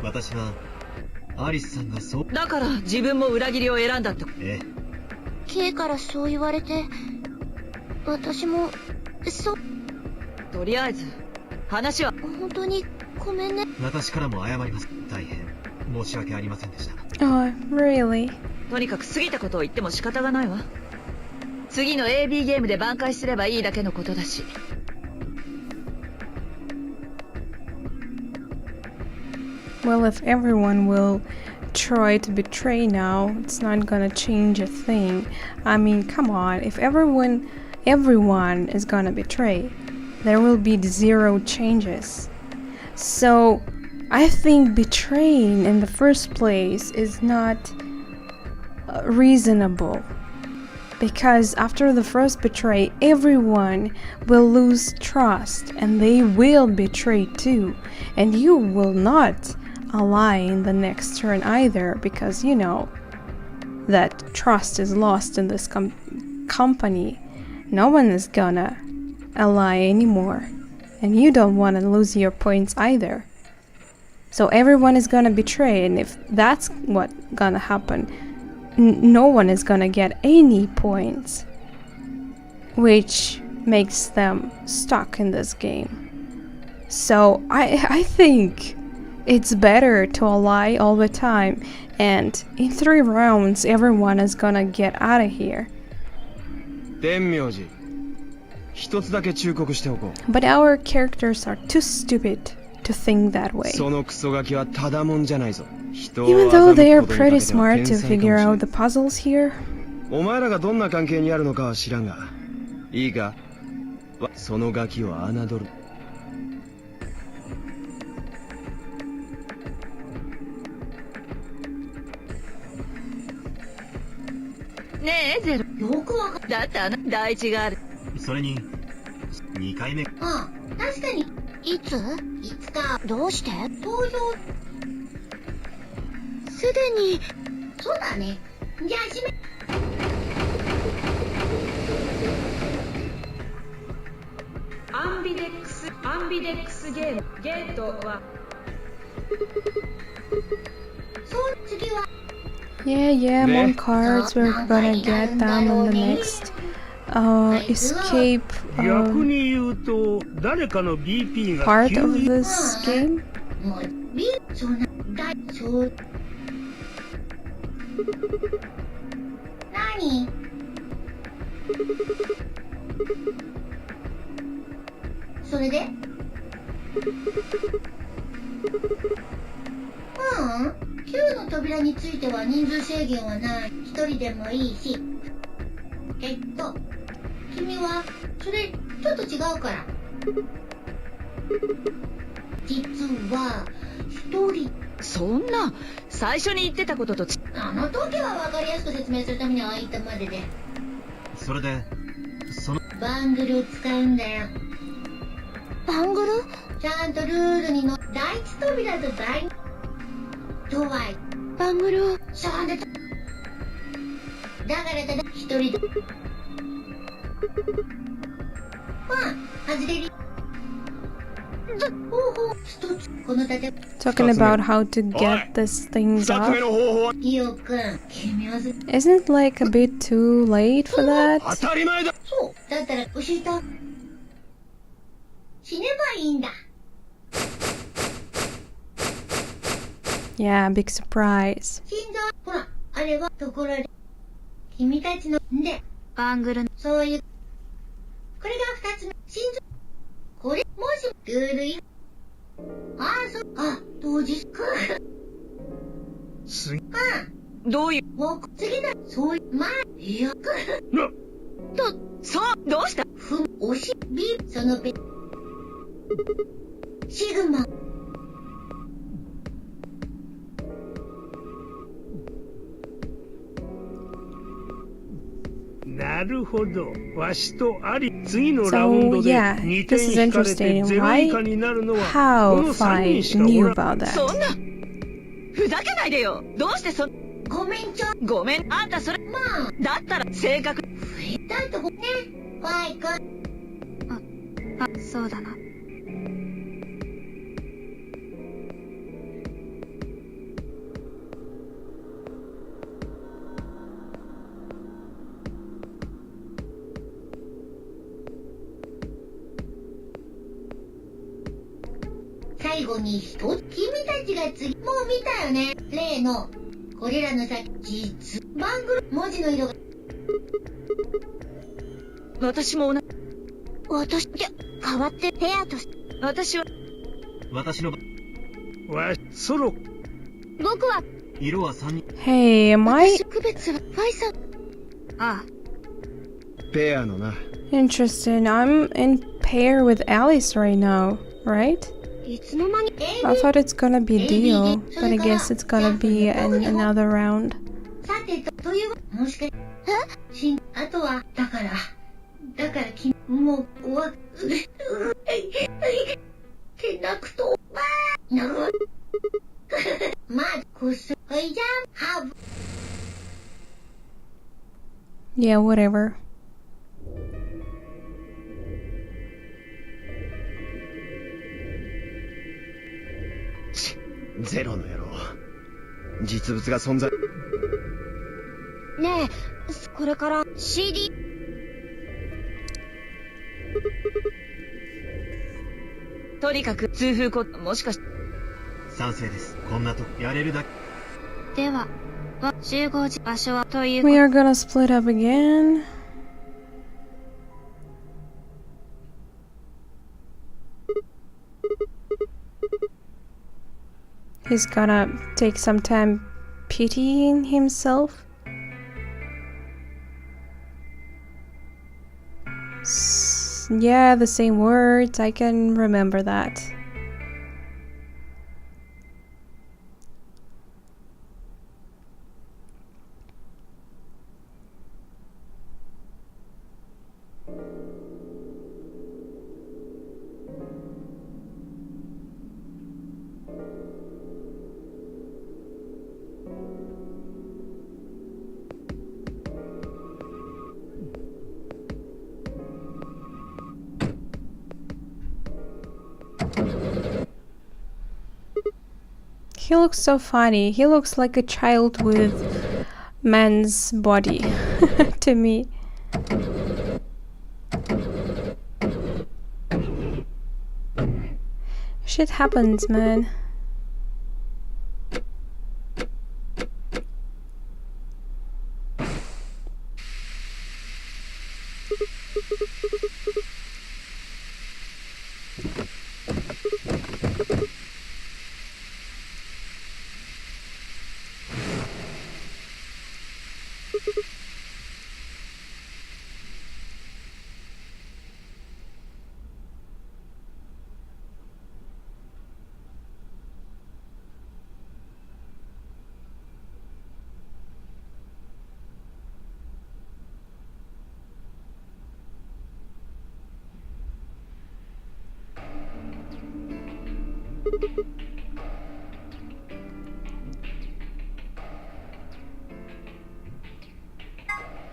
う。私はアリスさんがそうだから自分も裏切りを選んだって。ええ。 K からそう言われて私もとりあえず話は本当にごめんね。私からも謝ります。大変申し訳ありませんでした。 Oh, really? とにかく過ぎたことを言っても仕方がないわ。次の AB ゲームで挽回すればいいだけのことだし。Well, if everyone will try to betray now, it's not gonna change a thing. I mean, come on, if everyone is gonna betray, there will be 0 changes. So, I think betraying in the first place is not reasonable. Because after the first betray, everyone will lose trust and they will betray too. And you will not ally in the next turn either, because you know that trust is lost in this company. No one is gonna ally anymore. And you don't want to lose your points either. So everyone is gonna betray, and if that's what gonna happen, no one is gonna get any points, which makes them stuck in this game. So I think it's better to ally all the time, and in 3 rounds everyone is gonna get out of here. 天明寺、一つだけ忠告しておこう。 But our characters are too stupid to think that way. そのクソガキはただもんじゃないぞ。 Even though they are pretty smart to figure out the puzzles here. お前らがどんな関係にあるのかは知らんが、いいか、そのガキを侮る。ねえゼロ、よくわかった。だって第一がある。それに2回目。ああ、確かに。いつか。どうして？投票。すでに。そうだね。じゃあ閉め。アンビデックスゲーム。ゲートは。そう次は。Yeah, more cards we're gonna get them in the next escape逆に言うと誰かの BP が part of this game. 何？それで？9の扉については人数制限はない。1人でもいいし。君はそれちょっと違うから。実は1人。そんな最初に言ってたこととあの時は分かりやすく説明するためにああ言ったまでで。それでそのバングルを使うんだよ。バングル？ちゃんとルールにの第一扉と第二とはいバングルをそうでだからただ一人で外れり方法一つこの建 Talking about how to get these things 2つ目 off. の方法はイオくん君は Isn't it like a bit too late for that? 当たり前だ。そうだったら教えた死ねばいいんだ Yeah, big surprise. 心臓ほらあれはところで君たちのでバングルそういうこれが2つ目心臓これもしルールい当日どういうもう次だそういう前いやそうどうしたおしビそのべシグマなるほど。わしとアリ次のラウンド So で yeah, 2 this is 点引かれて interesting. ゼロ Why? 以下になるのはこ How の if 3 I 人しかお knew らん。 about そん that? なふざけないでよ。どうしてごめんちょごめんあんたそれまあだったら性格だとねバイクあ、そうだな。最後に一つ君たちが次もう見たよね例のこれらの先実バングル文字の色が私も私じゃ変わってペアと私は私のわしソロ。僕は色は3人。 Hey, am I 区別はファイさん。ああ、ペアのな。 interesting? I'm in pair with Alice right now, right? いつの間に I thought it's gonna be Dio, but I guess it's gonna be in another round. さてというもしかあとはだからもう怖くってなくとなるまあこっそりじゃんハブ Yeah, whatever. ゼロの野郎。実物が存在。ねえこれから CD とにかく通風コもしかし賛成です。こんなとやれるだけ。では集合時場所はという We are gonna split up again. He's gonna take some time pitying himself. Yeah, the same words. I can remember that. He looks so funny. He looks like a child with man's body to me. Shit happens, man.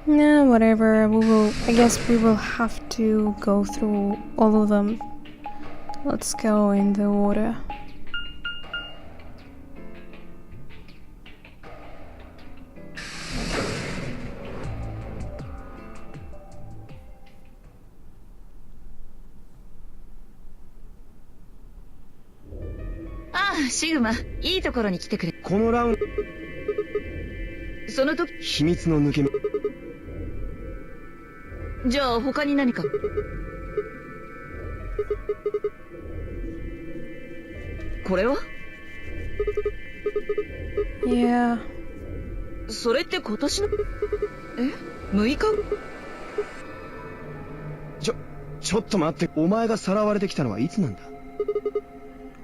Nah, whatever. I guess we will have to go through all of them. Let's go in the order.ああ、シグマ、いいところに来てくれ。このラウンその時、秘密の抜け目。じゃあ他に何か。これは Yeah. それって今年の6日ちょっと待って。お前がさらわれてきたのはいつなんだ？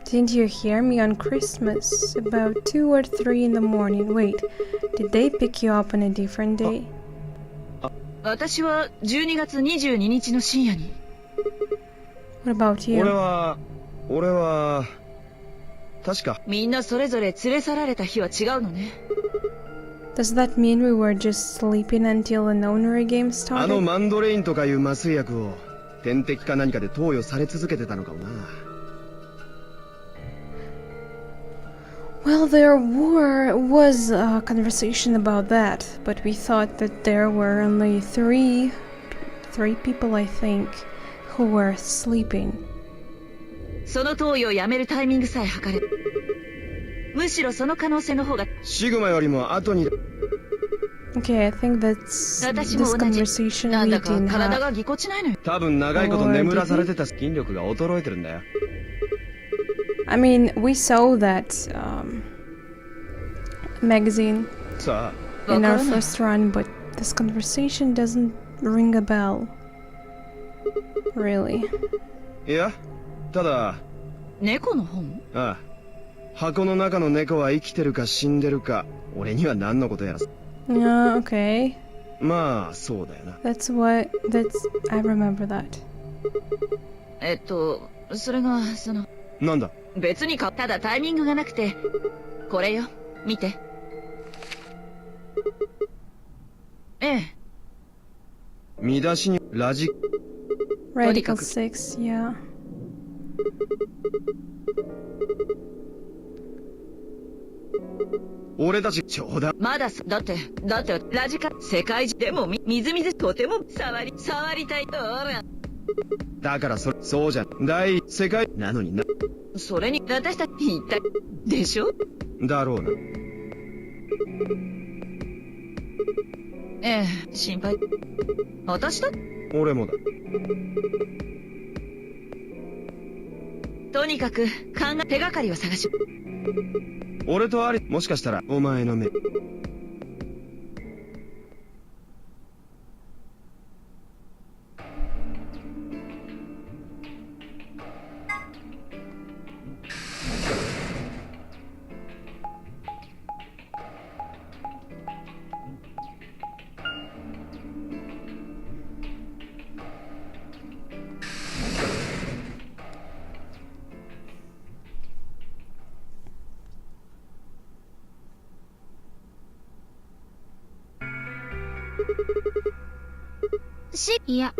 Didn't you hear me on Christmas? About 2 or 3 in the morning. Wait, did they pick you up on a different day? 私は12月22日の深夜に。What about you? 俺は確か。みんなそれぞれ連れ去られた日は違うのね。Does that mean we were just sleeping until the Nonary game あの started? マンドレインとかいう麻酔薬を点滴か何かで投与され続けてたのかもな。Well, there was a conversation about that, but we thought that there were only three people, I think, who were sleeping. その投与をやめるタイミングさえ測れ。むしろその可能性の方が。シグマよりも後に。Okay, I think that's 私 this も同じ。 conversation なん we だか didn't 体 have. がぎこちないのよ。多分長いこと眠らされてた筋力が衰えてるんだよ。I mean, we saw that magazine さ in our first run, but this conversation doesn't ring a bell. Really? あ、いや、ただ、猫の本？ああ、箱の中の猫は生きてるか死んでるか、俺には何のことやら。Okay. まあ、そうだよな。That's I remember that. それが、なんだ？別にただタイミングがなくて、これよ、見て。ええ。見出しに、Radical 6, yeah. 俺たち、冗談。まだだって、ラジカ、世界中でもみずみずとても触りたい。ほら。だからそうじゃん。世界なのにな。それに、私たち言ったでしょ？だろうな。ええ、心配。私だ？俺もだ。とにかく、手がかりを探し。俺ともしかしたら、お前の目。いや、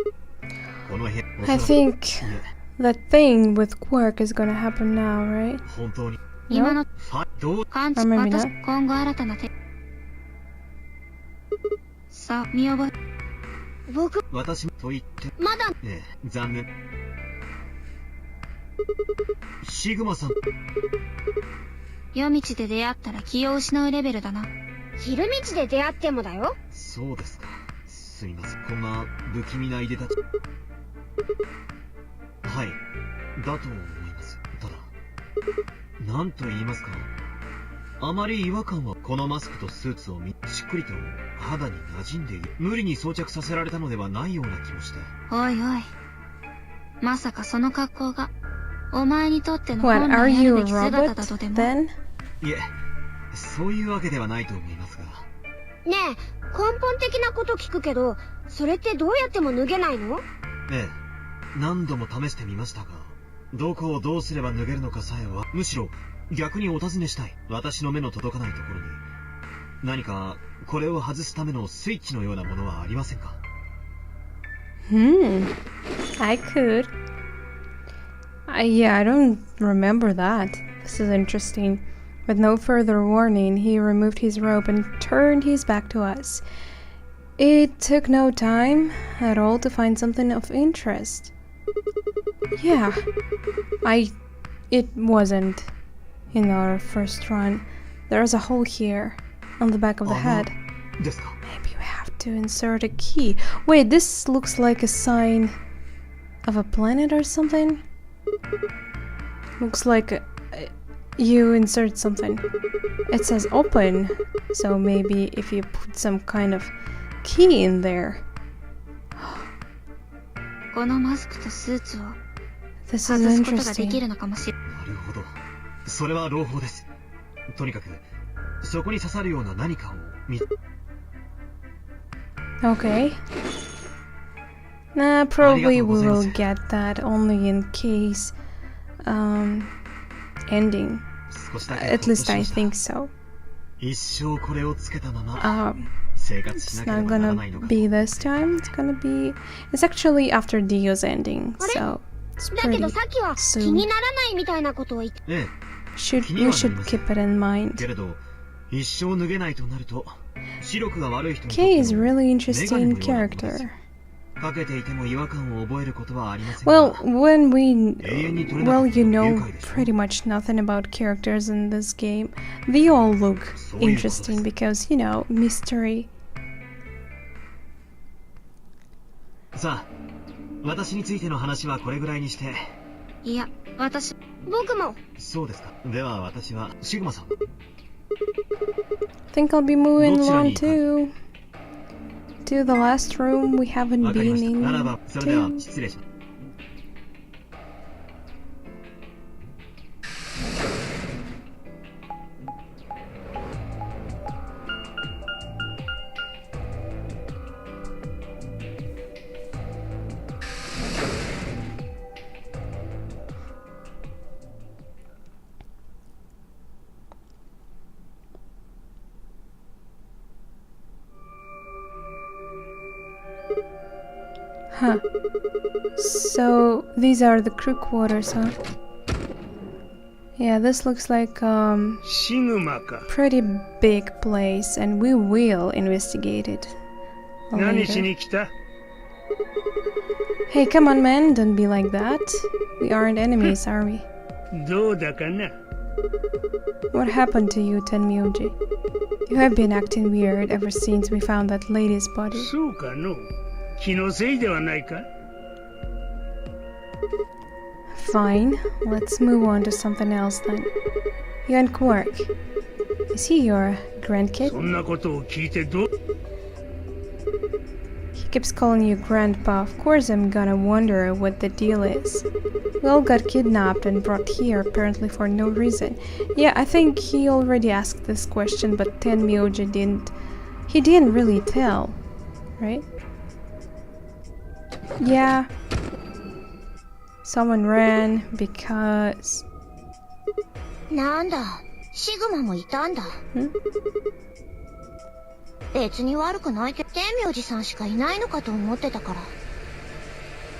この辺、 I think that thing with Quark is gonna happen now, right? 本当に。今のどう？感知、 Or maybe 私、 not. 今後新たなさあ、見覚え。僕、私と言って、まだ、ええ、残念。シグマさん。夜道で出会ったら気を失うレベルだな。昼道で出会ってもだよ。そうですか。すみません。こんな不気味ないでたち。はい。だと思います。ただ、なんと言いますか。あまり違和感はこのマスクとスーツをしっくりと肌に馴染んでいる。無理に装着させられたのではないような気もして。おいおい。まさかその格好が、お前にとっての What, 本 are 来あ you る a べき姿 robot だとでも。then? いえ、そういうわけではないと思いますが。ねえ、根本的なこと聞くけど、それってどうやっても脱げないの？ええ、何度も試してみましたが、どこをどうすれば脱げるのかさえは、むしろ逆にお尋ねしたい。私の目の届かないところに、何かこれを外すためのスイッチのようなものはありませんか？ I could. Yeah, I don't remember that. This is interesting. With no further warning, he removed his robe and turned his back to us. It took no time at all to find something of interest. Yeah, it wasn't in our first run. There's a hole here on the back of the head. ですか？ Maybe we have to insert a key. Wait, this looks like a sign of a planet or something? Looks like you insert something. It says open, so maybe if you put some kind of key in there. このマスクとスーツを This 外 is すことができ interesting. るのかもしれなるほど。それは朗報です。とにかく、そこに刺さるような何かをOkay. Nah, probably we will get that only in case ending. 少しだけ At least I think so. 一生これをつけたまま Um, 生活し it's なけれ not ばならないの gonna か。 be this time. It's gonna be. It's actually after Dio's ending, so it's だけ pretty どさっきは気 soon. にならないみたいなことを言って。ええ、 We should keep it in mind. けれど、一生脱げないとなると、視力が悪い人にとって Kay is も really メガネ interesting のようなものです character. かけていても違和感を覚えることはありませんが。 Well, when we, 永遠に取れなか well, った you 不 know 愉快でしょ。 pretty much nothing about characters in this game. They all look そういうことです。 interesting because, you know, mystery. さあ、私についての話はこれぐらいにして。いや、私、僕も。そうですか。では私はシグマさん。Think I'll be moving along too. To the last room we haven't わかりま been した。 in. ならばそれでは too. 失礼します。Huh. So these are the crew quarters, huh? Yeah, this looks like シグマか。 pretty big place, and we will investigate it 何し later. に来た？ Hey, come on, man! Don't be like that. We aren't enemies, are we? どうだかな。 What happened to you, Tenmyoji? You have been acting weird ever since we found that lady's body. そうかの。気のせいではないか？ Fine, let's move on to something else then. You and Quark. Is he your そ grandkid? んなことを聞いてどう？ He keeps calling you grandpa. Of course I'm gonna wonder what the deal is. We all got kidnapped and brought here apparently for no reason. Yeah, I think he already asked this question, but Tenmyoji didn't. He didn't really tell, right? Yeah. Someone ran because... なんだ、シグマもいたんだ。ん？別に悪くないけど、天明寺さんしかいないのかと思ってたから。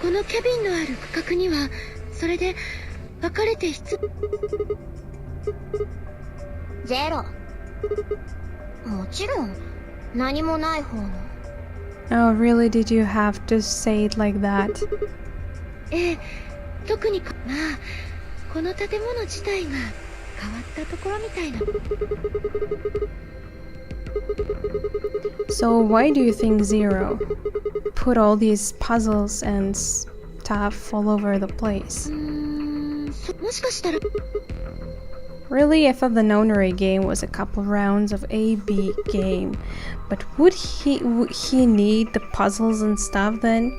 このキャビンのある区画には、それで分かれてゼロ。もちろん、何もない方の。Oh, really? Did you have to say it like that? ええ、特にまあ、この建物自体が変わったところみたいな。So why do you think Zero put all these puzzles and stuff all over the place? もしかしたら Really, I thought the Nonary game was a couple rounds of A-B game, but would he need the puzzles and stuff then?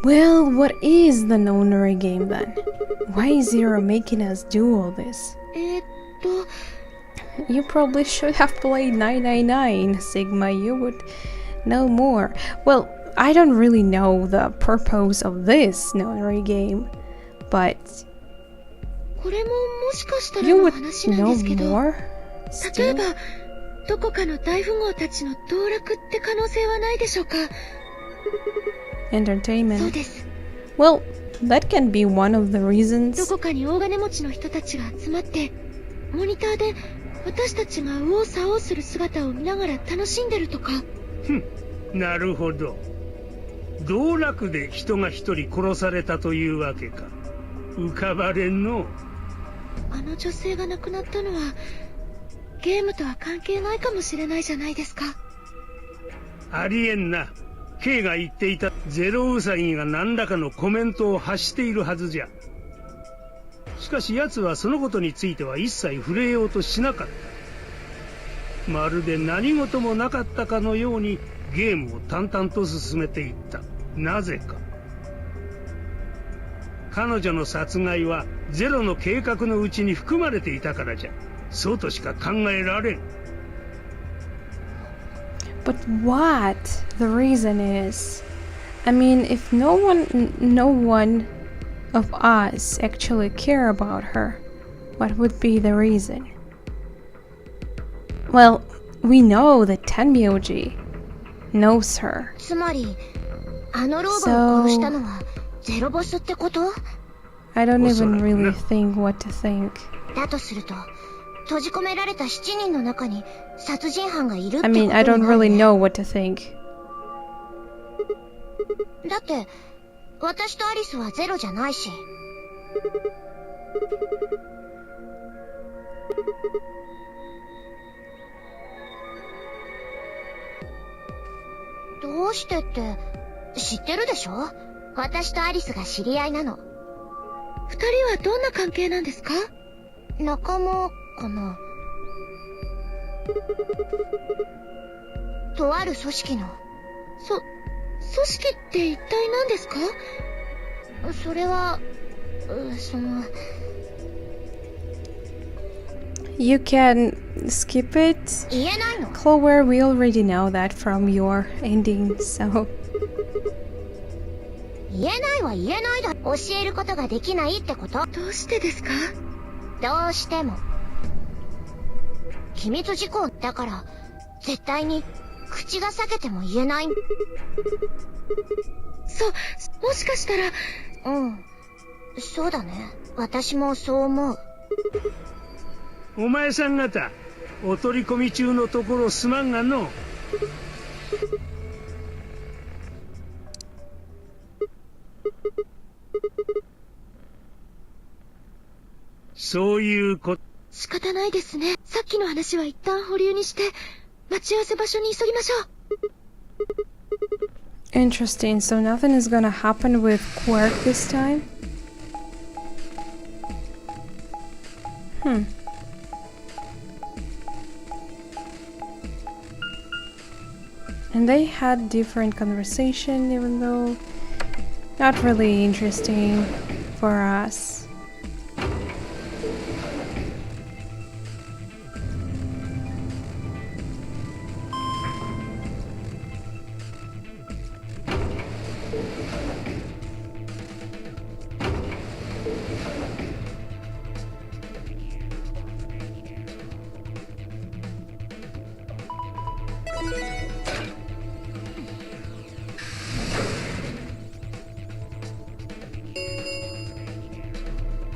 Well, what is the Nonary game then? Why is Zero making us do all this? You probably should have played 999, Sigma. You would know more. Well, I don't really know the purpose of this Nonary game, but これももしかしたら you の would 話なん know ですけど、 more 例え still? ばどこかの大富豪たちの道楽って可能性はないでしょうか。そう Entertainment. です。 Well, that can be one of the ど reasons. こかに大金持ちの人たちが集まってモニターで私たちが右往左往する姿を見ながら楽しんでるとか。なるほど。道楽で人が一人殺されたというわけか。浮かばれんの。あの女性が亡くなったのはゲームとは関係ないかもしれないじゃないですか。ありえんな。K が言っていたゼロウサギが何らかのコメントを発しているはずじゃ。しかし奴はそのことについては一切触れようとしなかった。まるで何事もなかったかのようにゲームを淡々と進めていった。なぜか。彼女の殺害はゼロの計画のうちに含まれていたからじゃ。そうとしか考えられん。But what the reason is? I mean, if no one of us actually care about her, what would be the reason? Well, we know that Tenmyoji knows her. つまりあの老婆を殺したのはゼロボスってこと？ I don't even really think what to think. だとすると閉じ込められた7人の中に殺人犯がいるって I こと mean, に I な don't る really ね。 know what to think. だって私とアリスはゼロじゃないし。どうしてって、知ってるでしょ？私とアリスが知り合いなの。二人はどんな関係なんですか？仲間かな。とある組織の。組織って一体何ですか？それは、You can skip it. 言えないの。 Clover, we already know that from your ending, so. 言えないは言えないだ。教えることができないってこと？どうしてですか？どうしても。機密事項だから、絶対に口が裂けても言えない。もしかしたら。そうだね。私もそう思う。お前さん方、お取り込み中のところすまんがの。そういうこと。仕方ないですね。さっきの話は一旦保留にして、待ち合わせ場所に急ぎましょう。Interesting, so nothing is gonna happen with Quark this time? And they had different conversation, even though not really interesting for us.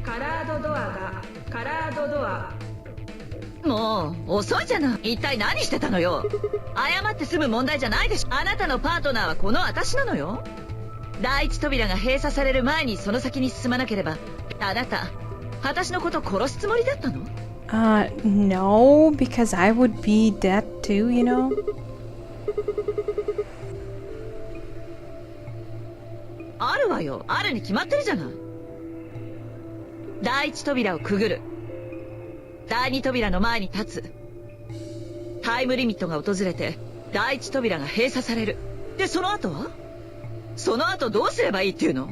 カラードドア。もう遅いじゃない。一体何してたのよ。謝って済む問題じゃないでしょ。あなたのパートナーはこの私なのよ。第一扉が閉鎖される前にその先に進まなければ、あなた私のこと殺すつもりだったの？ No, because I would be dead too, you know? あるわよ。あるに決まってるじゃない。第一扉をくぐる。第二扉の前に立つ。タイムリミットが訪れて第一扉が閉鎖される。でその後は？その後どうすればいいっていうの？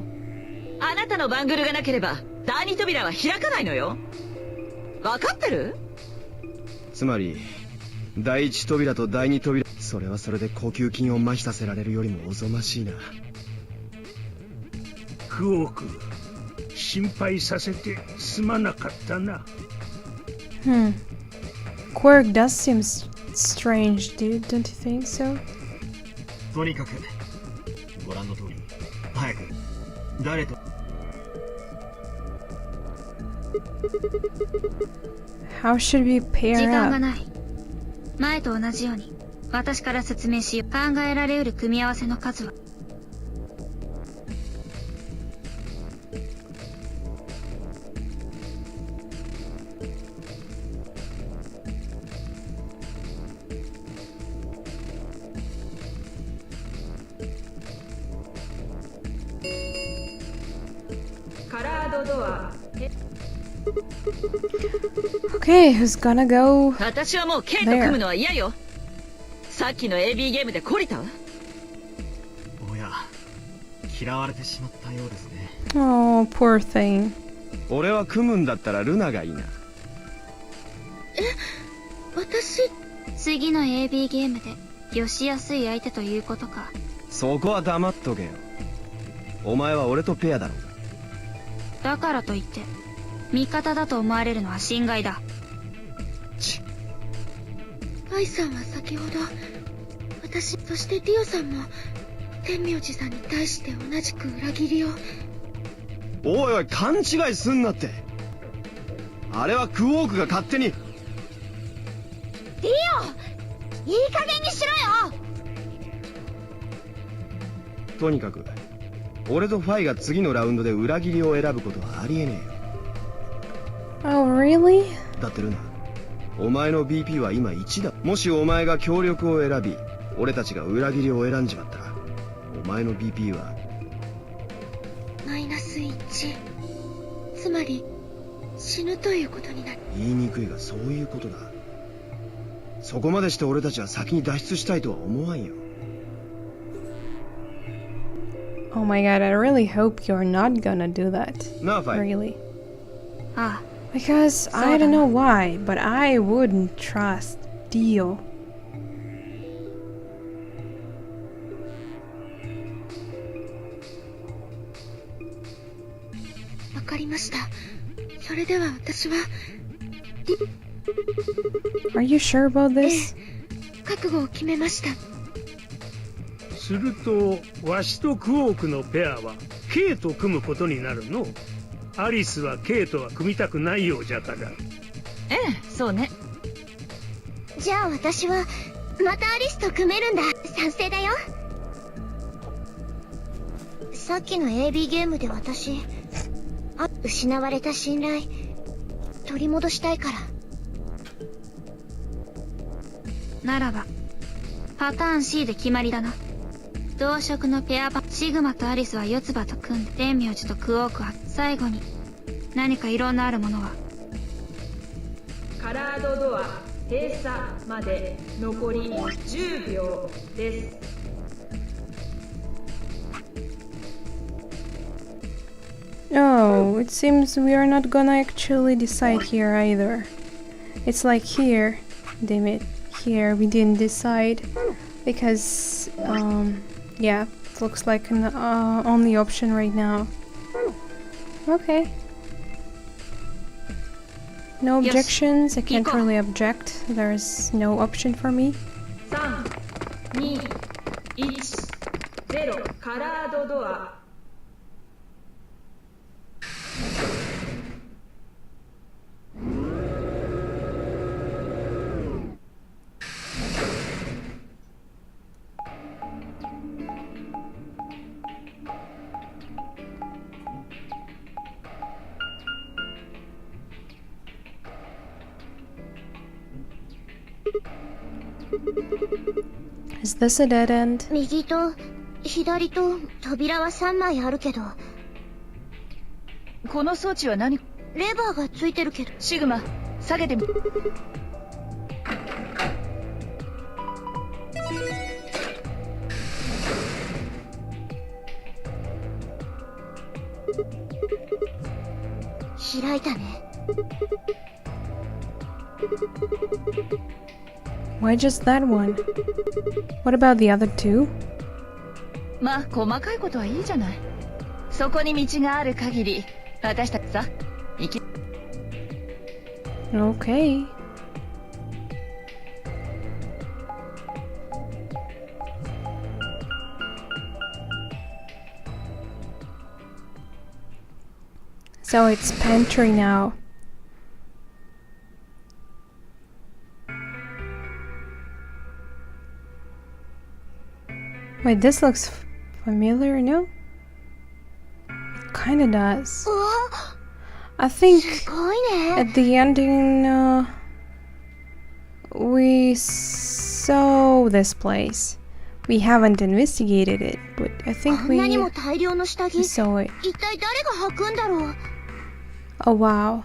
あなたのバングルがなければ第二扉は開かないのよ。分かってる？つまり第一扉と第二扉、それはそれで呼吸筋を麻痺させられるよりもおぞましいな。クオーク、心配させてすまなかったな。Quark does seem strange, dude, don't you think so? とにかくご覧の通り、早く誰と。How should we 時 pair 間が up? ない。前と同じように私から説明しよう。考えられうる組み合わせの数はカラードドア。Okay, who's gonna go? 私はもう K と組むのは嫌よ。さっきの AB ゲームで懲りたわ。おや、嫌われてしまったようですね。 Oh, poor thing. 俺は組むんだったらルナがいいな。私、次の AB ゲームでよしやすい相手ということか。そこは黙っとけよ。お前は俺とペアだろ。だからといって味方だと思われるのは心外だ。愛さんは先ほど、私、そしてディオさんも天明寺さんに対して同じく裏切りを。おいおい、勘違いすんなって。あれはクオークが勝手に。ディオ、いい加減にしろよ。とにかく俺とファイが次のラウンドで裏切りを選ぶことはありえねえよ。 Oh, really? だってルナ、お前の BP は今1だ。もしお前が協力を選び俺たちが裏切りを選んじまったらお前の BP はマイナス1。つまり死ぬということになる。言いにくいがそういうことだ。そこまでして俺たちは先に脱出したいとは思わんよ。 Oh my god, I really hope you're not gonna do that. なあファイ。 Really. あ Because I don't know why, but I wouldn't trust Dio. わかりました。それでは私は Are you sure about え this? え、覚悟を決めました。するとわしとクオークのペアは K と組むことになるの。アリスは K とは組みたくないようじゃから。ええ、そうね。じゃあ私はまたアリスと組めるんだ。賛成だよ。さっきの AB ゲームで私失われた信頼取り戻したいから。ならばパターン C で決まりだな。同色のペアシグマとアリスは四つ葉と組んで、天明寺とクオークは最後に何か色のあるものは。カラードドア閉鎖まで残り10秒です。No, it seems we are not gonna actually decide here either. It's like here, damn it, here we didn't decide because, yeah, it looks like an only option right now. Okay. No Yes. objections, I can't Iko. really object. There's no option for me. 3、2、1、0。カラードドア。Is this a dead end? 右と左と扉は3枚あるけど、この装置は何？レバーがついてるけど。シグマ、下げてみ。開いたね。Why just that one? What about the other two? まあ細かいことはいいじゃない。そこに道がある限り私たちさ行き。 Okay. So it's pantry now. Wait, this looks familiar, no? It kinda does. うわ、 I think すごいね。 at the ending, we saw this place. We haven't investigated it, but I こ think んな we にも大量の下着。 saw it. 一体誰が履くんだろう。 Oh wow.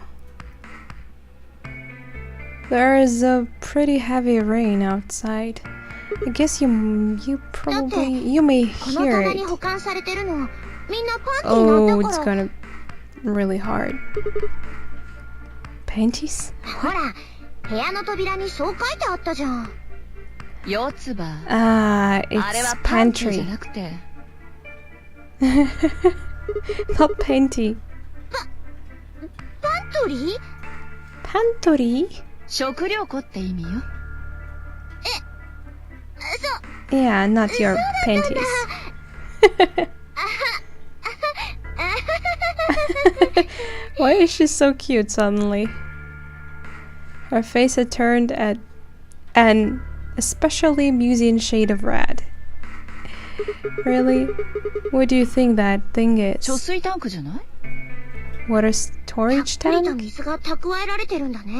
There is a pretty heavy rain outside. I guess you may この hear 棚に it. 保管されてるの、みんなパンティーな Oh, んだ it's から。 gonna really hard. Panties? ほら、部屋の扉にそう書いてあったじゃん。四つ葉。 Ah, あれ it's はパンティじゃ pantry. なくて。 Not panty. パントリー？ Pantory? 食料庫って意味よ。そう。 Yeah, not your panties. Why is she so cute suddenly? Her face had turned at an especially amusing shade of red. Really? What do you think that thing 貯 is? 水タンクじゃない？ Water storage たっぷりと tank? 水が蓄えられてるんだね。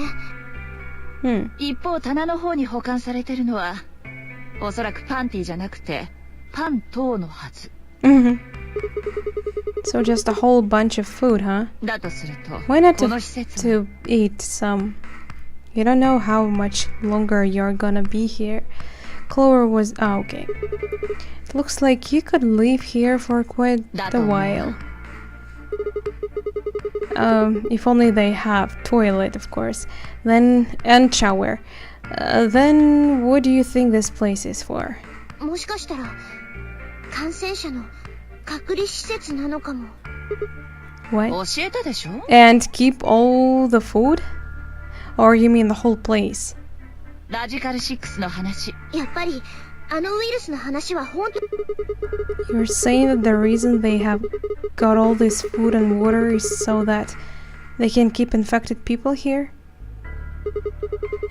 Hmm. 一方棚の方に保管されてるのはおそらくパンティじゃなくてパン等のはず。 So just a whole bunch of food, huh? だとすると、 Why not この施設 to eat some? You don't know how much longer you're gonna be here. Clover was... Oh, okay. It looks like you could live here for quite a while. If only they have toilet, of course. Then... and shower. Then what do you think this place is for? もしかしたら感染者の隔離施設なのかも。 What? 教えたでしょ？ And keep all the food? Or you mean the whole place? ラジカル6の話。やっぱりあのウイルスの話は本当。 You're saying that the reason they have got all this food and water is so that they can keep infected people here?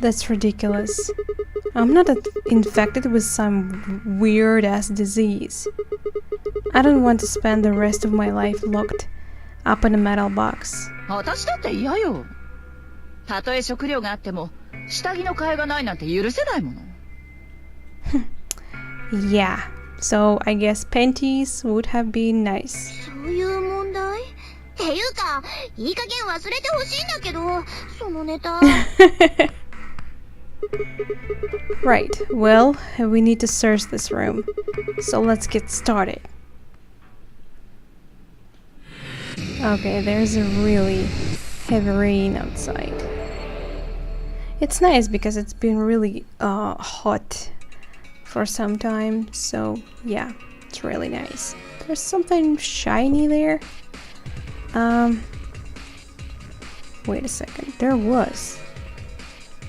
That's ridiculous. I'm not infected with some weird-ass disease. I don't want to spend the rest of my life locked up in a metal box. 私だって嫌よ。たとえ食料があっても、下着の替えがないなんて許せないもの。Yeah, so I guess panties would have been nice. そういう問題っていうか、いい加減忘れてほしいんだけど、そのネタ。Right, well, we need to search this room. So let's get started. Okay, there's a really heavy rain outside. It's nice because it's been really hot for some time, so yeah, it's really nice. There's something shiny there. Wait a second, there was,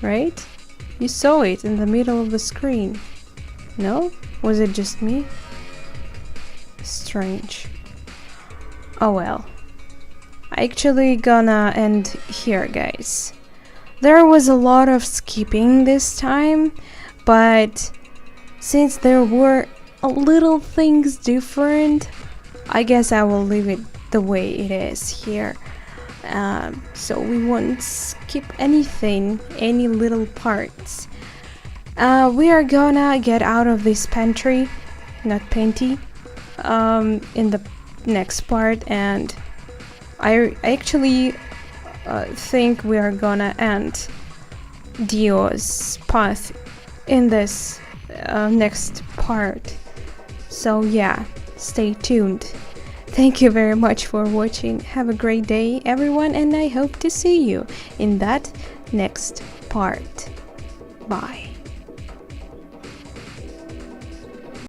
right? You saw it in the middle of the screen. No? Was it just me? Strange. Oh well. Actually gonna end here, guys. There was a lot of skipping this time, but since there were a little things different, I guess I will leave it the way it is here. So we won't skip anything, any little parts. We are gonna get out of this pantry, not panty, in the next part, and I actually think we are gonna end Dio's path in this next part. So yeah, stay tuned. Thank you very much for watching. Have a great day, everyone, and I hope to see you in that next part. Bye.